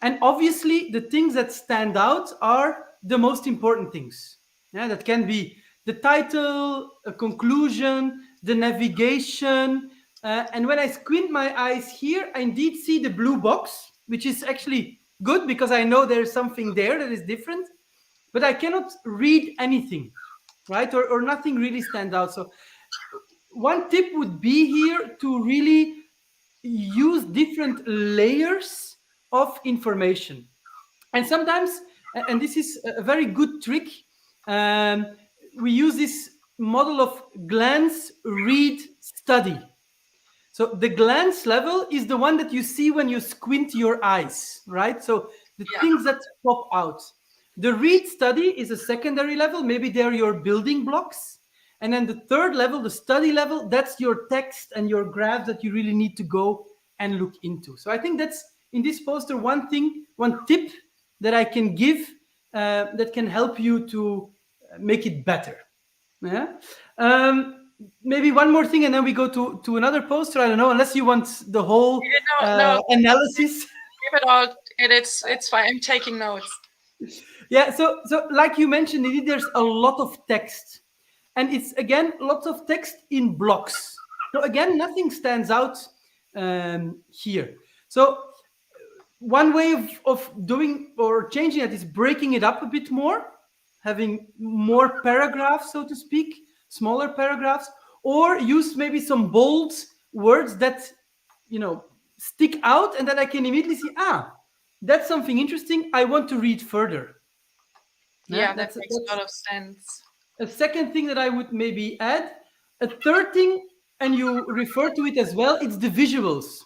And obviously, the things that stand out are the most important things. Yeah, that can be the title, a conclusion, the navigation. And when I squint my eyes here, I indeed see the blue box, which is actually good because I know there's something there that is different, but I cannot read anything, right? Or nothing really stands out. So one tip would be here to really use different layers of information. And sometimes, and this is a very good trick, we use this model of glance, read, study. So the glance level is the one that you see when you squint your eyes, right? So the things that pop out. The read study is a secondary level. Maybe they're your building blocks. And then the third level, the study level, that's your text and your graph that you really need to go and look into. So I think that's, in this poster, one tip that I can give that can help you to make it better. Yeah. Maybe one more thing, and then we go to another poster. I don't know, unless you want the whole analysis. Give it all. It's fine. I'm taking notes. Yeah. So like you mentioned, there's a lot of text, and it's again lots of text in blocks. So again, nothing stands out here. So one way of doing or changing it is breaking it up a bit more, having more paragraphs, so to speak, smaller paragraphs, or use maybe some bold words that, stick out and that I can immediately see, that's something interesting. I want to read further. Yeah, that makes a lot of sense. A second thing that I would maybe add, a third thing, and you refer to it as well, it's the visuals.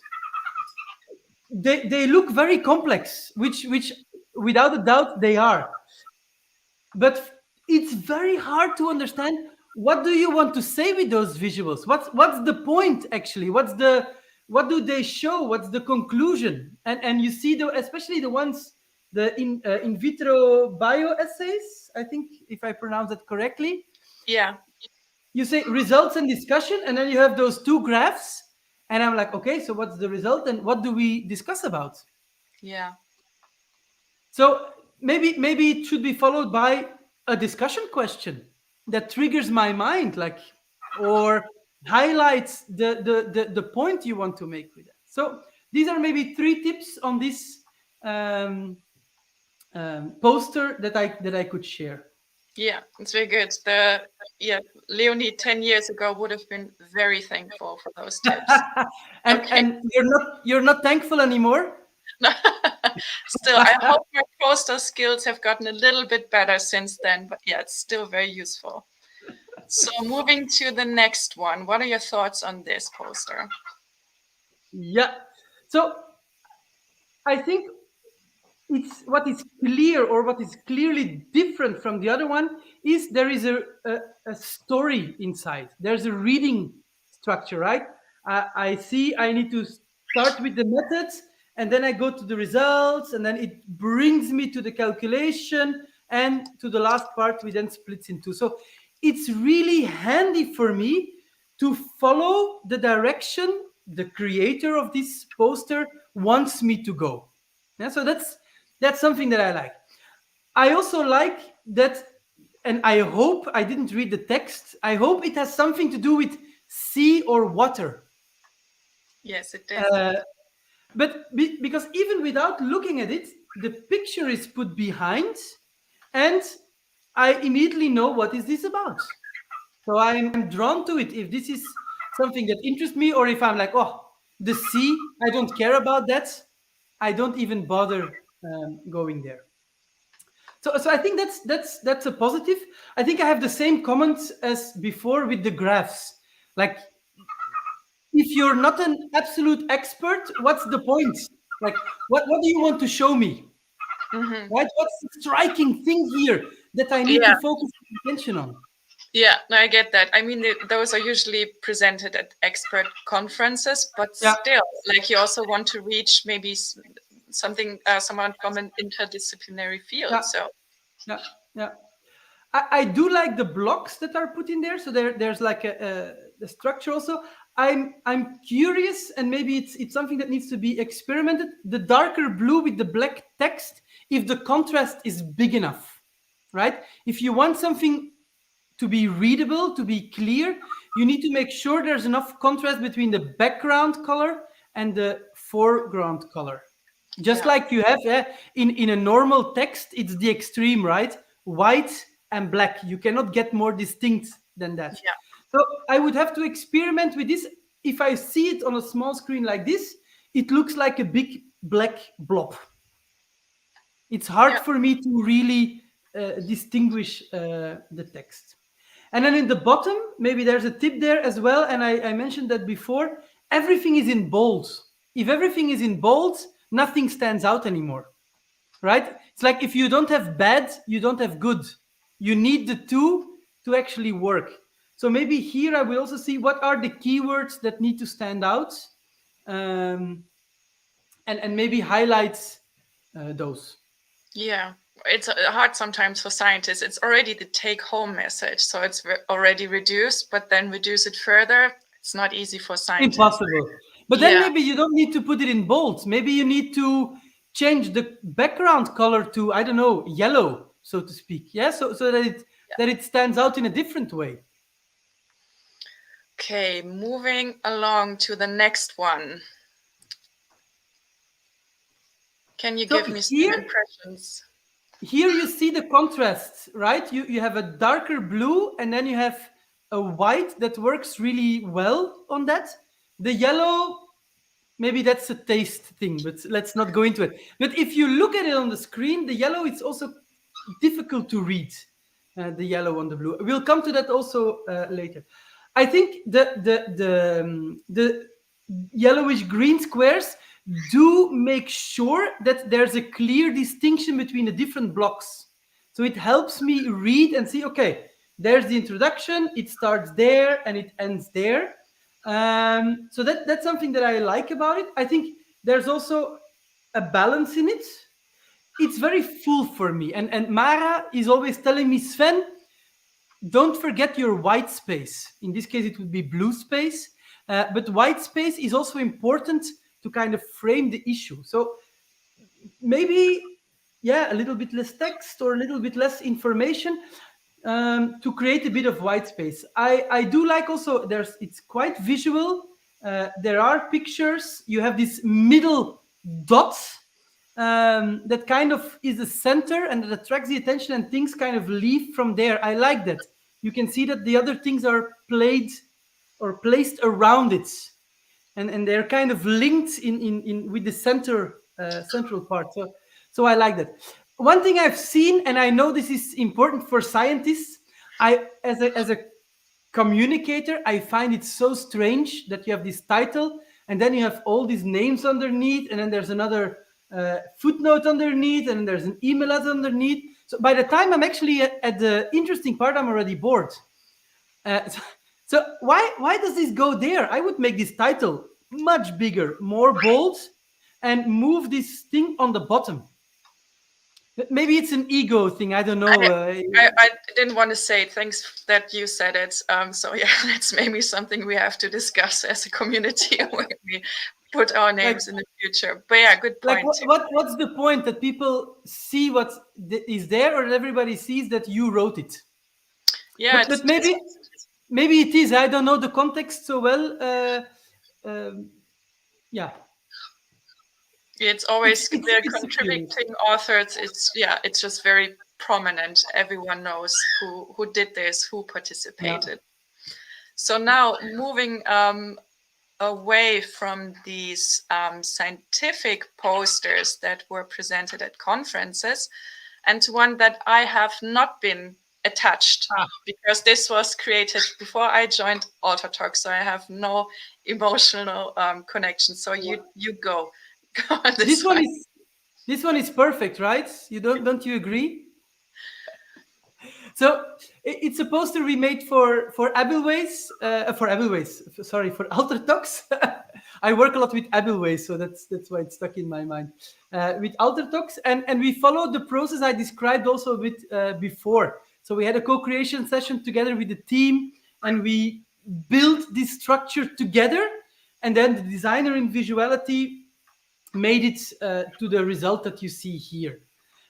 They look very complex, which without a doubt they are. But it's very hard to understand, what do you want to say with those visuals? What's the point actually? What's what do they show? What's the conclusion? And you see, especially the ones, the in vitro bioassays, I think, if I pronounce it correctly. Yeah. You say results and discussion, and then you have those two graphs. And I'm like, okay, so what's the result and what do we discuss about? Yeah. So maybe it should be followed by a discussion question that triggers my mind, like, or highlights the point you want to make with it. So these are maybe 3 tips on this poster that I could share. Yeah, it's very good. Leonie 10 years ago would have been very thankful for those tips. And you're not thankful anymore? Still, I hope my poster skills have gotten a little bit better since then, but yeah, it's still very useful. So moving to the next one, what are your thoughts on this poster? Yeah, so I think it's what is clear, or what is clearly different from the other one, is there is a story inside. There's a reading structure, right? I see I need to start with the methods, and then I go to the results, and then it brings me to the calculation, and to the last part we then split in 2. So it's really handy for me to follow the direction the creator of this poster wants me to go. Yeah, so that's something that I like. I also like that, and I hope, I didn't read the text, I hope it has something to do with sea or water. Yes, it does. But because even without looking at it, the picture is put behind, and I immediately know what is this about. So I'm drawn to it if this is something that interests me, or if I'm like, oh, the sea, I don't care about that, I don't even bother going there. So I think that's a positive. I think I have the same comments as before with the graphs. Like, if you're not an absolute expert, what's the point? Like, what do you want to show me? Right? What's the striking thing here that I need to focus attention on? Yeah, no, I get that. I mean, those are usually presented at expert conferences, but still, like, you also want to reach maybe something, someone from an interdisciplinary field. I do like the blocks that are put in there. So there's like a structure also. I'm curious, and maybe it's something that needs to be experimented. The darker blue with the black text, if the contrast is big enough, right? If you want something to be readable, to be clear, you need to make sure there's enough contrast between the background color and the foreground color. Just like you have in a normal text, it's the extreme, right? White and black. You cannot get more distinct than that. Yeah. So I would have to experiment with this. If I see it on a small screen like this, it looks like a big black blob. It's hard for me to really distinguish the text. And then in the bottom, maybe there's a tip there as well. And I mentioned that before. Everything is in bold. If everything is in bold, nothing stands out anymore, right? It's like if you don't have bad, you don't have good. You need the two to actually work. So maybe here I will also see what are the keywords that need to stand out, and maybe highlight those. Yeah, it's hard sometimes for scientists. It's already the take-home message, so it's already reduced, but then reduce it further, it's not easy for scientists. Impossible. But then maybe you don't need to put it in bold. Maybe you need to change the background color to, I don't know, yellow, so to speak. Yeah, so that it stands out in a different way. Okay, moving along to the next one. Can you give me some impressions? Here you see the contrast, right? You have a darker blue, and then you have a white that works really well on that. The yellow, maybe that's a taste thing, but let's not go into it. But if you look at it on the screen, the yellow, it's also difficult to read, the yellow on the blue. We'll come to that also later. I think the yellowish green squares do make sure that there's a clear distinction between the different blocks. So it helps me read and see, okay, there's the introduction, it starts there and it ends there. So that's something that I like about it. I think there's also a balance in it. It's very full for me. And Mara is always telling me, Sven, don't forget your white space. In this case, it would be blue space. But white space is also important to kind of frame the issue. So maybe, a little bit less text or a little bit less information to create a bit of white space. I do like also, it's quite visual. There are pictures. You have this middle dot that kind of is the center and that attracts the attention, and things kind of leave from there. I like that. You can see that the other things are placed around it, and they're kind of linked in with the central part. So I like that. One thing I've seen, and I know this is important for scientists, as a communicator, I find it so strange that you have this title and then you have all these names underneath, and then there's another footnote underneath, and then there's an email address underneath. So by the time I'm actually at the interesting part, I'm already bored. So why does this go there? I would make this title much bigger, more bold, and move this thing on the bottom. Maybe it's an ego thing. I don't know. I didn't want to say it. Thanks that you said it. So yeah, that's maybe something we have to discuss as a community when we put our names in the future. But yeah, good point. What's the point? That people see what is there, or that everybody sees that you wrote it? Yeah, but maybe it is. I don't know the context so well. Yeah. It's always the contributing authors. It's just very prominent. Everyone knows who did this, who participated. Yeah. So now moving away from these scientific posters that were presented at conferences, and to one that I have not been attached because this was created before I joined AlterTalk, so I have no emotional connection. So you go. This one is perfect, right? Don't you agree? So it's a poster we made for Abelways, for AlterTalks. I work a lot with Abelways, so that's why it's stuck in my mind. With AlterTalks, and we followed the process I described also with before. So we had a co-creation session together with the team, and we built this structure together, and then the designer in Visuality made it to the result that you see here.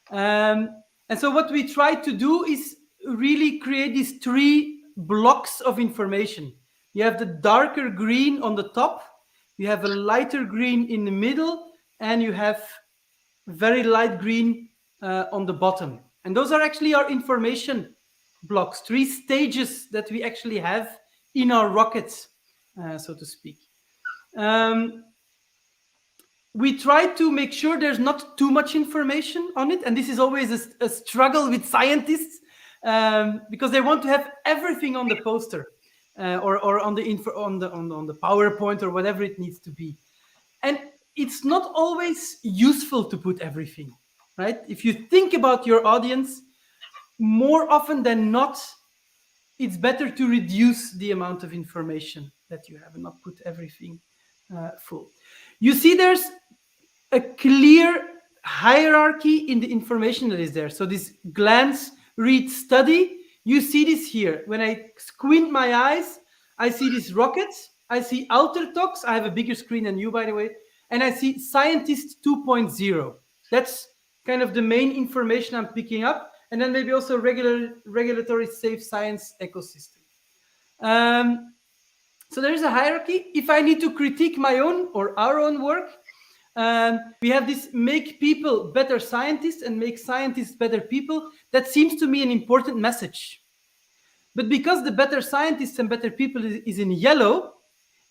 And so what we tried to do is really create these 3 blocks of information. You have the darker green on the top, you have a lighter green in the middle, and you have very light green on the bottom. And those are actually our information blocks, 3 stages that we actually have in our rockets, so to speak. We try to make sure there's not too much information on it, and this is always a struggle with scientists because they want to have everything on the poster or on the PowerPoint or whatever it needs to be, and it's not always useful to put everything, right? If you think about your audience, more often than not, it's better to reduce the amount of information that you have and not put everything full. You see there's a clear hierarchy in the information that is there. So this glance, read, study, you see this here. When I squint my eyes, I see these rockets, I see AlterTalks, I have a bigger screen than you, by the way, and I see Scientist 2.0. That's kind of the main information I'm picking up, and then maybe also regulatory safe science ecosystem. So there is a hierarchy. If I need to critique my own or our own work, we have this make people better scientists and make scientists better people. That seems to me an important message. But because the better scientists and better people is in yellow,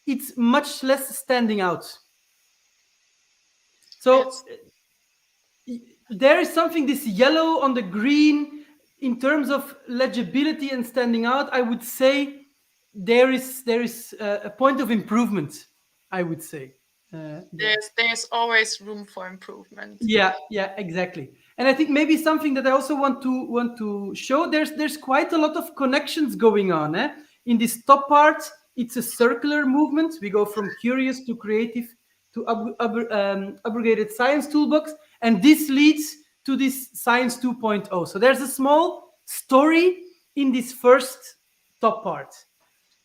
it's much less standing out. So there is something, this yellow on the green, in terms of legibility and standing out, I would say there is a point of improvement, I would say. There's always room for improvement. Yeah, exactly. And I think maybe something that I also want to show, there's quite a lot of connections going on. In this top part, it's a circular movement. We go from curious to creative to abbreviated science toolbox, and this leads to this science 2.0. So there's a small story in this first top part.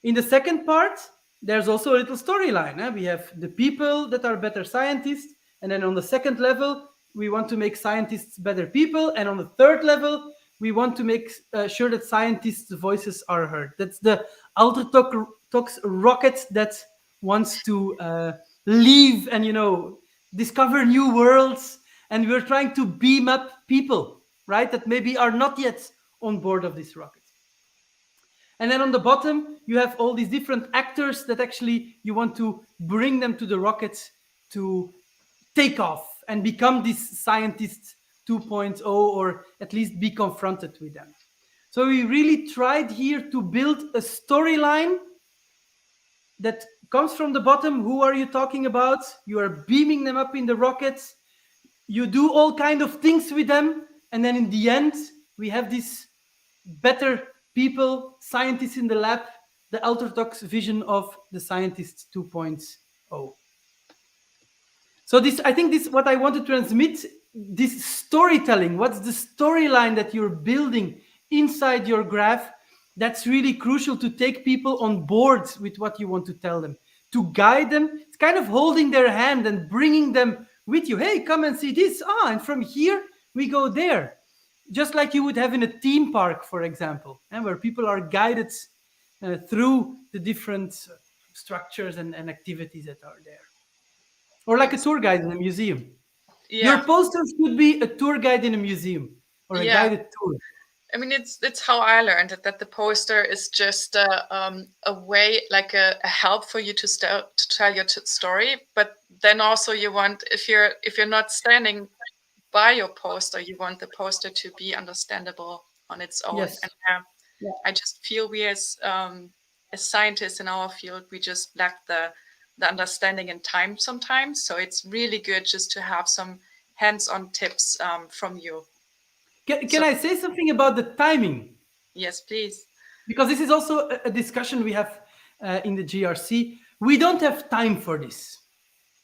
In the second part, there's also a little storyline. We have the people that are better scientists, and then on the second level, we want to make scientists better people, and on the third level, we want to make sure that scientists' voices are heard. That's the UltraTox rocket that wants to leave and, discover new worlds. And we're trying to beam up people, right, that maybe are not yet on board of this rocket. And then on the bottom, you have all these different actors that actually you want to bring them to the rocket to take off and become this scientist 2.0, or at least be confronted with them. So we really tried here to build a storyline that comes from the bottom. Who are you talking about? You are beaming them up in the rockets. You do all kind of things with them. And then in the end, we have this better people, scientists in the lab, the UltraTox vision of the scientist 2.0. So I think this what I want to transmit, this storytelling. What's the storyline that you're building inside your graph? That's really crucial to take people on board with what you want to tell them, to guide them. It's kind of holding their hand and bringing them with you. Hey, come and see this. And from here, we go there. Just like you would have in a theme park, for example, where people are guided through the different structures and activities that are there. Or like a tour guide in a museum. Yeah. Your posters could be a tour guide in a museum or a guided tour. I mean, it's how I learned it, that the poster is just a way, like a help for you to tell your story. But then also you want, if you're not standing by your poster, you want the poster to be understandable on its own. Yes. And I just feel we as scientists in our field, we just lack the understanding and time sometimes. So it's really good just to have some hands-on tips from you. Can I say something about the timing? Yes, please. Because this is also a discussion we have in the GRC. We don't have time for this,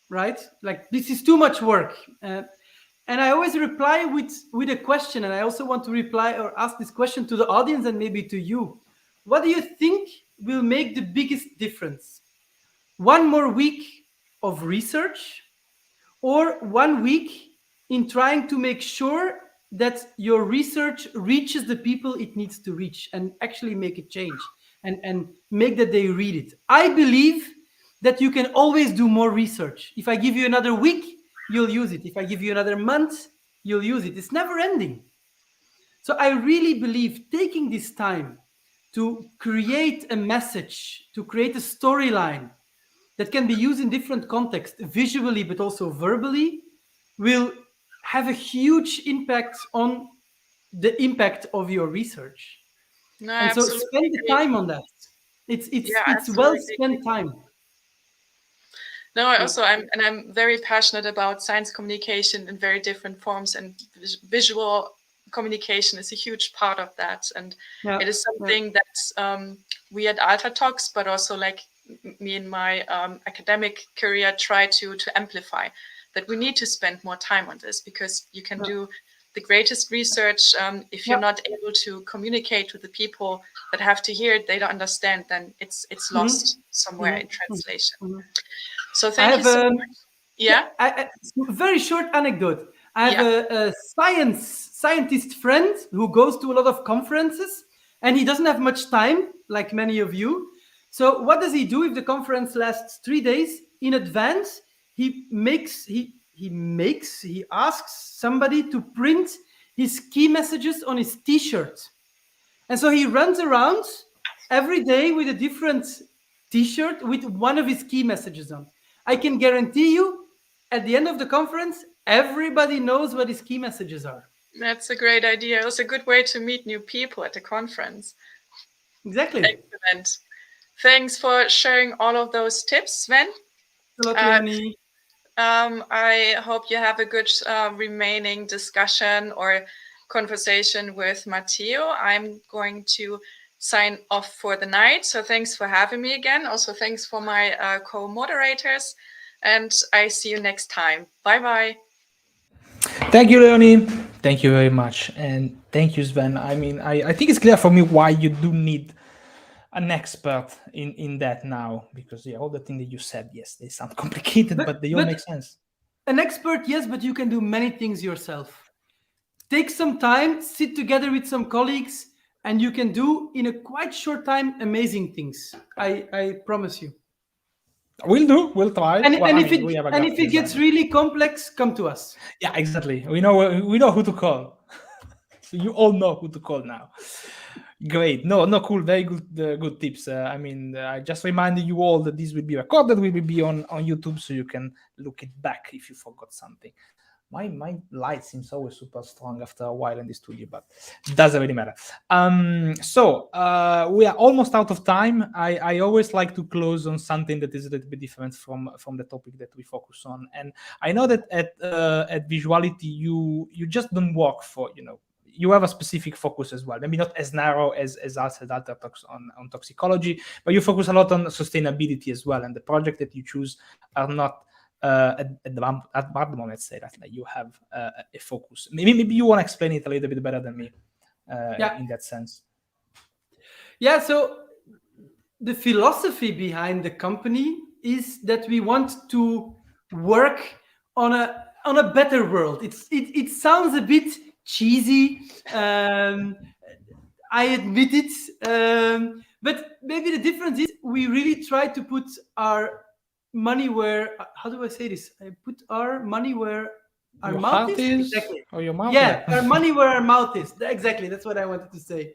right? Like, this is too much work. And I always reply with a question, and I also want to reply or ask this question to the audience and maybe to you. What do you think will make the biggest difference? 1 more week of research, or 1 week in trying to make sure that your research reaches the people it needs to reach and actually make a change and make that they read it? I believe that you can always do more research. If I give you another week, you'll use it. If I give you another month, you'll use it. It's never ending. So I really believe taking this time to create a message, to create a storyline that can be used in different contexts, visually, but also verbally, will have a huge impact on the impact of your research. No, and so spend the time on that. It's well spent time. No, I'm very passionate about science communication in very different forms, and visual communication is a huge part of that. And it is something that we at UltraTox, but also like me in my academic career, try to amplify, that we need to spend more time on this, because you can do the greatest research. If you're not able to communicate with the people that have to hear it, they don't understand, then it's lost somewhere in translation. So thank you so much. Yeah. Very short anecdote. I have a scientist friend who goes to a lot of conferences, and he doesn't have much time, like many of you. So what does he do if the conference lasts 3 days? In advance, he asks somebody to print his key messages on his T-shirt. And so he runs around every day with a different T-shirt with one of his key messages on. I can guarantee you, at the end of the conference, everybody knows what his key messages are. That's a great idea. It's a good way to meet new people at the conference. Exactly. Excellent. Thanks for sharing all of those tips, Sven. Hello, Leonie. I hope you have a good remaining discussion or conversation with Matteo. I'm going to sign off for the night. So thanks for having me again. Also, thanks for my co-moderators. And I see you next time. Bye-bye. Thank you, Leonie. Thank you very much. And thank you, Sven. I mean, I think it's clear for me why you do need an expert in that now, because all the things that you said, yes, they sound complicated, but they all make sense. An expert, yes, but you can do many things yourself. Take some time, sit together with some colleagues, and you can do in a quite short time amazing things. I promise you. We'll try. And if it gets really complex, come to us. Yeah, exactly. We know who to call. So you all know who to call now. Great. No, cool. Very good tips. I just reminded you all that this will be recorded. We will be on YouTube, so you can look it back if you forgot something. My light seems always super strong after a while in the studio, but it doesn't really matter. So we are almost out of time. I always like to close on something that is a little bit different from the topic that we focus on. And I know that at Visuality, you just don't work for, you have a specific focus as well. Maybe not as narrow as us at Alter Talks on toxicology, but you focus a lot on sustainability as well. And the project that you choose are not at the moment, let's say that you have a focus. Maybe you want to explain it a little bit better than me in that sense. Yeah, so the philosophy behind the company is that we want to work on a better world. It sounds a bit cheesy, I admit it, but maybe the difference is we really try to put our money where, how do I say this? I put our money where our mouth is. Exactly. Or your mouth. Yeah, our money where our mouth is. Exactly, that's what I wanted to say.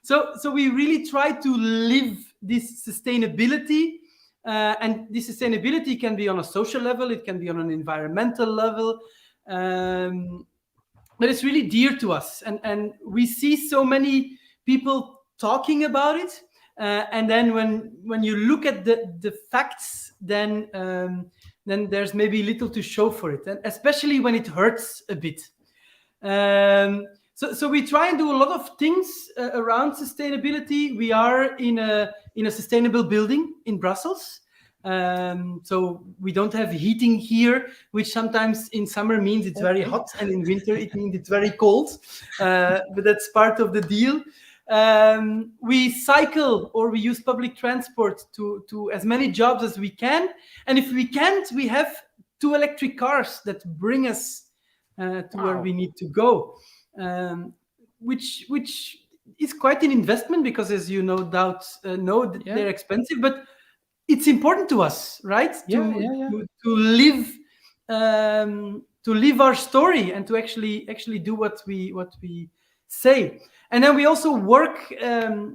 So we really try to live this sustainability, and this sustainability can be on a social level, it can be on an environmental level, but it's really dear to us, and we see so many people talking about it. And then when you look at the facts, then there's maybe little to show for it, and especially when it hurts a bit. So we try and do a lot of things around sustainability. We are in a sustainable building in Brussels. So we don't have heating here, which sometimes in summer means it's very hot, and in winter it means it's very cold. But that's part of the deal. We cycle or we use public transport to as many jobs as we can. And if we can't, we have 2 electric cars that bring us to where we need to go, which is quite an investment because, as you no doubt know, they're expensive, but it's important to us, right? To live our story and to actually do what we say. And then we also work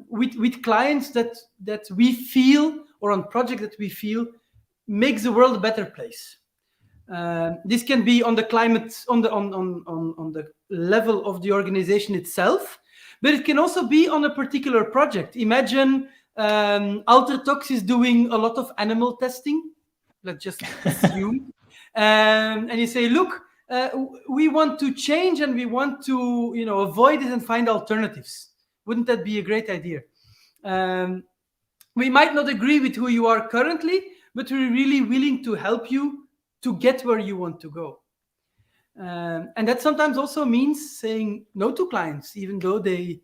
with clients that we feel, or on projects that we feel makes the world a better place. This can be on the climate, on the level of the organization itself, but it can also be on a particular project. Imagine Alter Talks is doing a lot of animal testing. Let's just assume, and you say, look. We want to change and we want to, avoid it and find alternatives. Wouldn't that be a great idea? We might not agree with who you are currently, but we're really willing to help you to get where you want to go. And that sometimes also means saying no to clients, even though they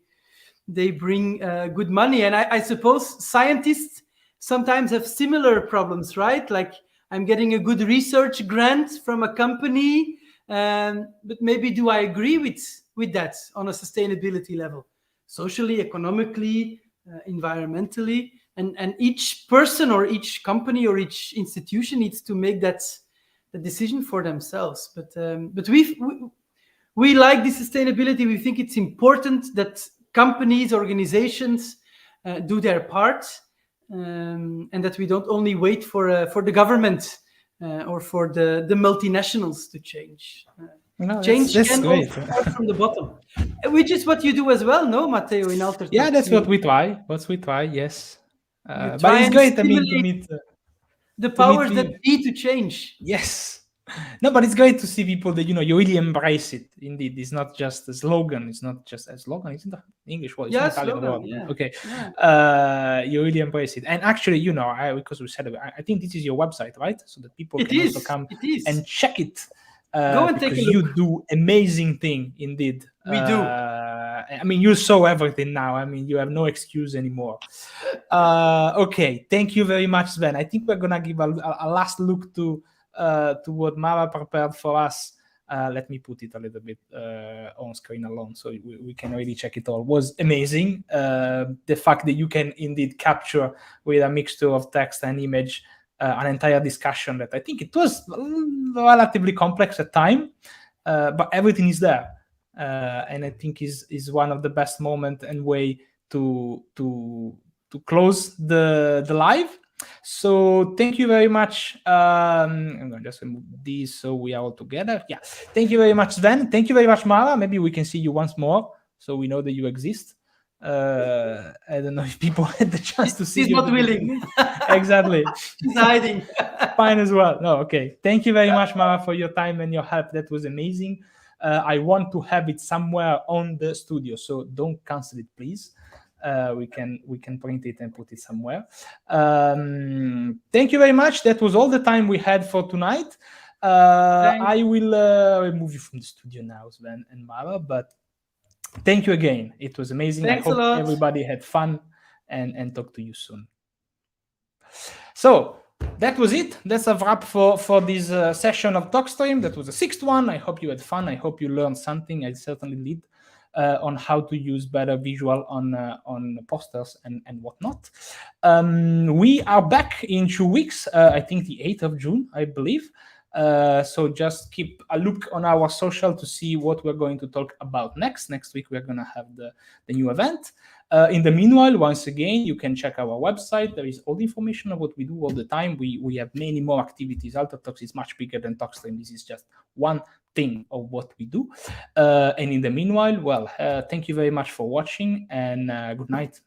bring good money. And I suppose scientists sometimes have similar problems, right? Like, I'm getting a good research grant from a company, but maybe do I agree with that on a sustainability level, socially, economically, environmentally, and each person or each company or each institution needs to make the decision for themselves. But we like the sustainability. We think it's important that companies, organizations do their part, and that we don't only wait for the government or for the multinationals to change. Change can also start from the bottom, which is what you do as well, no, Matteo, in Alter Talks? Yeah, that's what we try. Yes. But it's great, to meet the powers that be to change. Yes. No, but it's great to see people that, you really embrace it. Indeed, it's not just a slogan. It's not just a slogan. It's not English word. It's an Italian slogan, word. yeah. Okay. Yeah. You really embrace it. And actually, because we said it, I think this is your website, right? So that people can also come and check it. Go and take a look. You do amazing thing, indeed. We do. I mean, you saw everything now. I mean, you have no excuse anymore. Okay, thank you very much, Sven. I think we're gonna give a last look to what Mara prepared for us. Let me put it a little bit on screen alone so we can really check it all. It was amazing. The fact that you can indeed capture with a mixture of text and image an entire discussion that I think it was relatively complex at time, but everything is there. And I think is one of the best moment and way to close the live. So thank you very much. I'm going to just remove these so we are all together. Yeah. Thank you very much, Sven. Thank you very much, Mara. Maybe we can see you once more so we know that you exist. I don't know if people had the chance to see you. She's not willing. Exactly. She's hiding. Fine as well. No, okay. Thank you very much, Mara, for your time and your help. That was amazing. I want to have it somewhere on the studio, so don't cancel it, please. We can print it and put it somewhere. Thank you very much. That was all the time we had for tonight. I will remove you from the studio now, Sven and Mara, but thank you again. It was amazing. Thanks I hope a lot. everybody had fun and talk to you soon. So that was it. That's a wrap for this session of TOXstream. That was the 6th one. I hope you had fun. I hope you learned something. I certainly did. On how to use better visual on posters and whatnot. We are back in 2 weeks, I think the 8th of June, I believe. So just keep a look on our social to see what we're going to talk about next. Next week, we're going to have the new event. In the meanwhile, once again, you can check our website. There is all the information of what we do all the time. We have many more activities. AltaTalks is much bigger than TOXstream. This is just one thing of what we do. And in the meanwhile, well, thank you very much for watching and good night.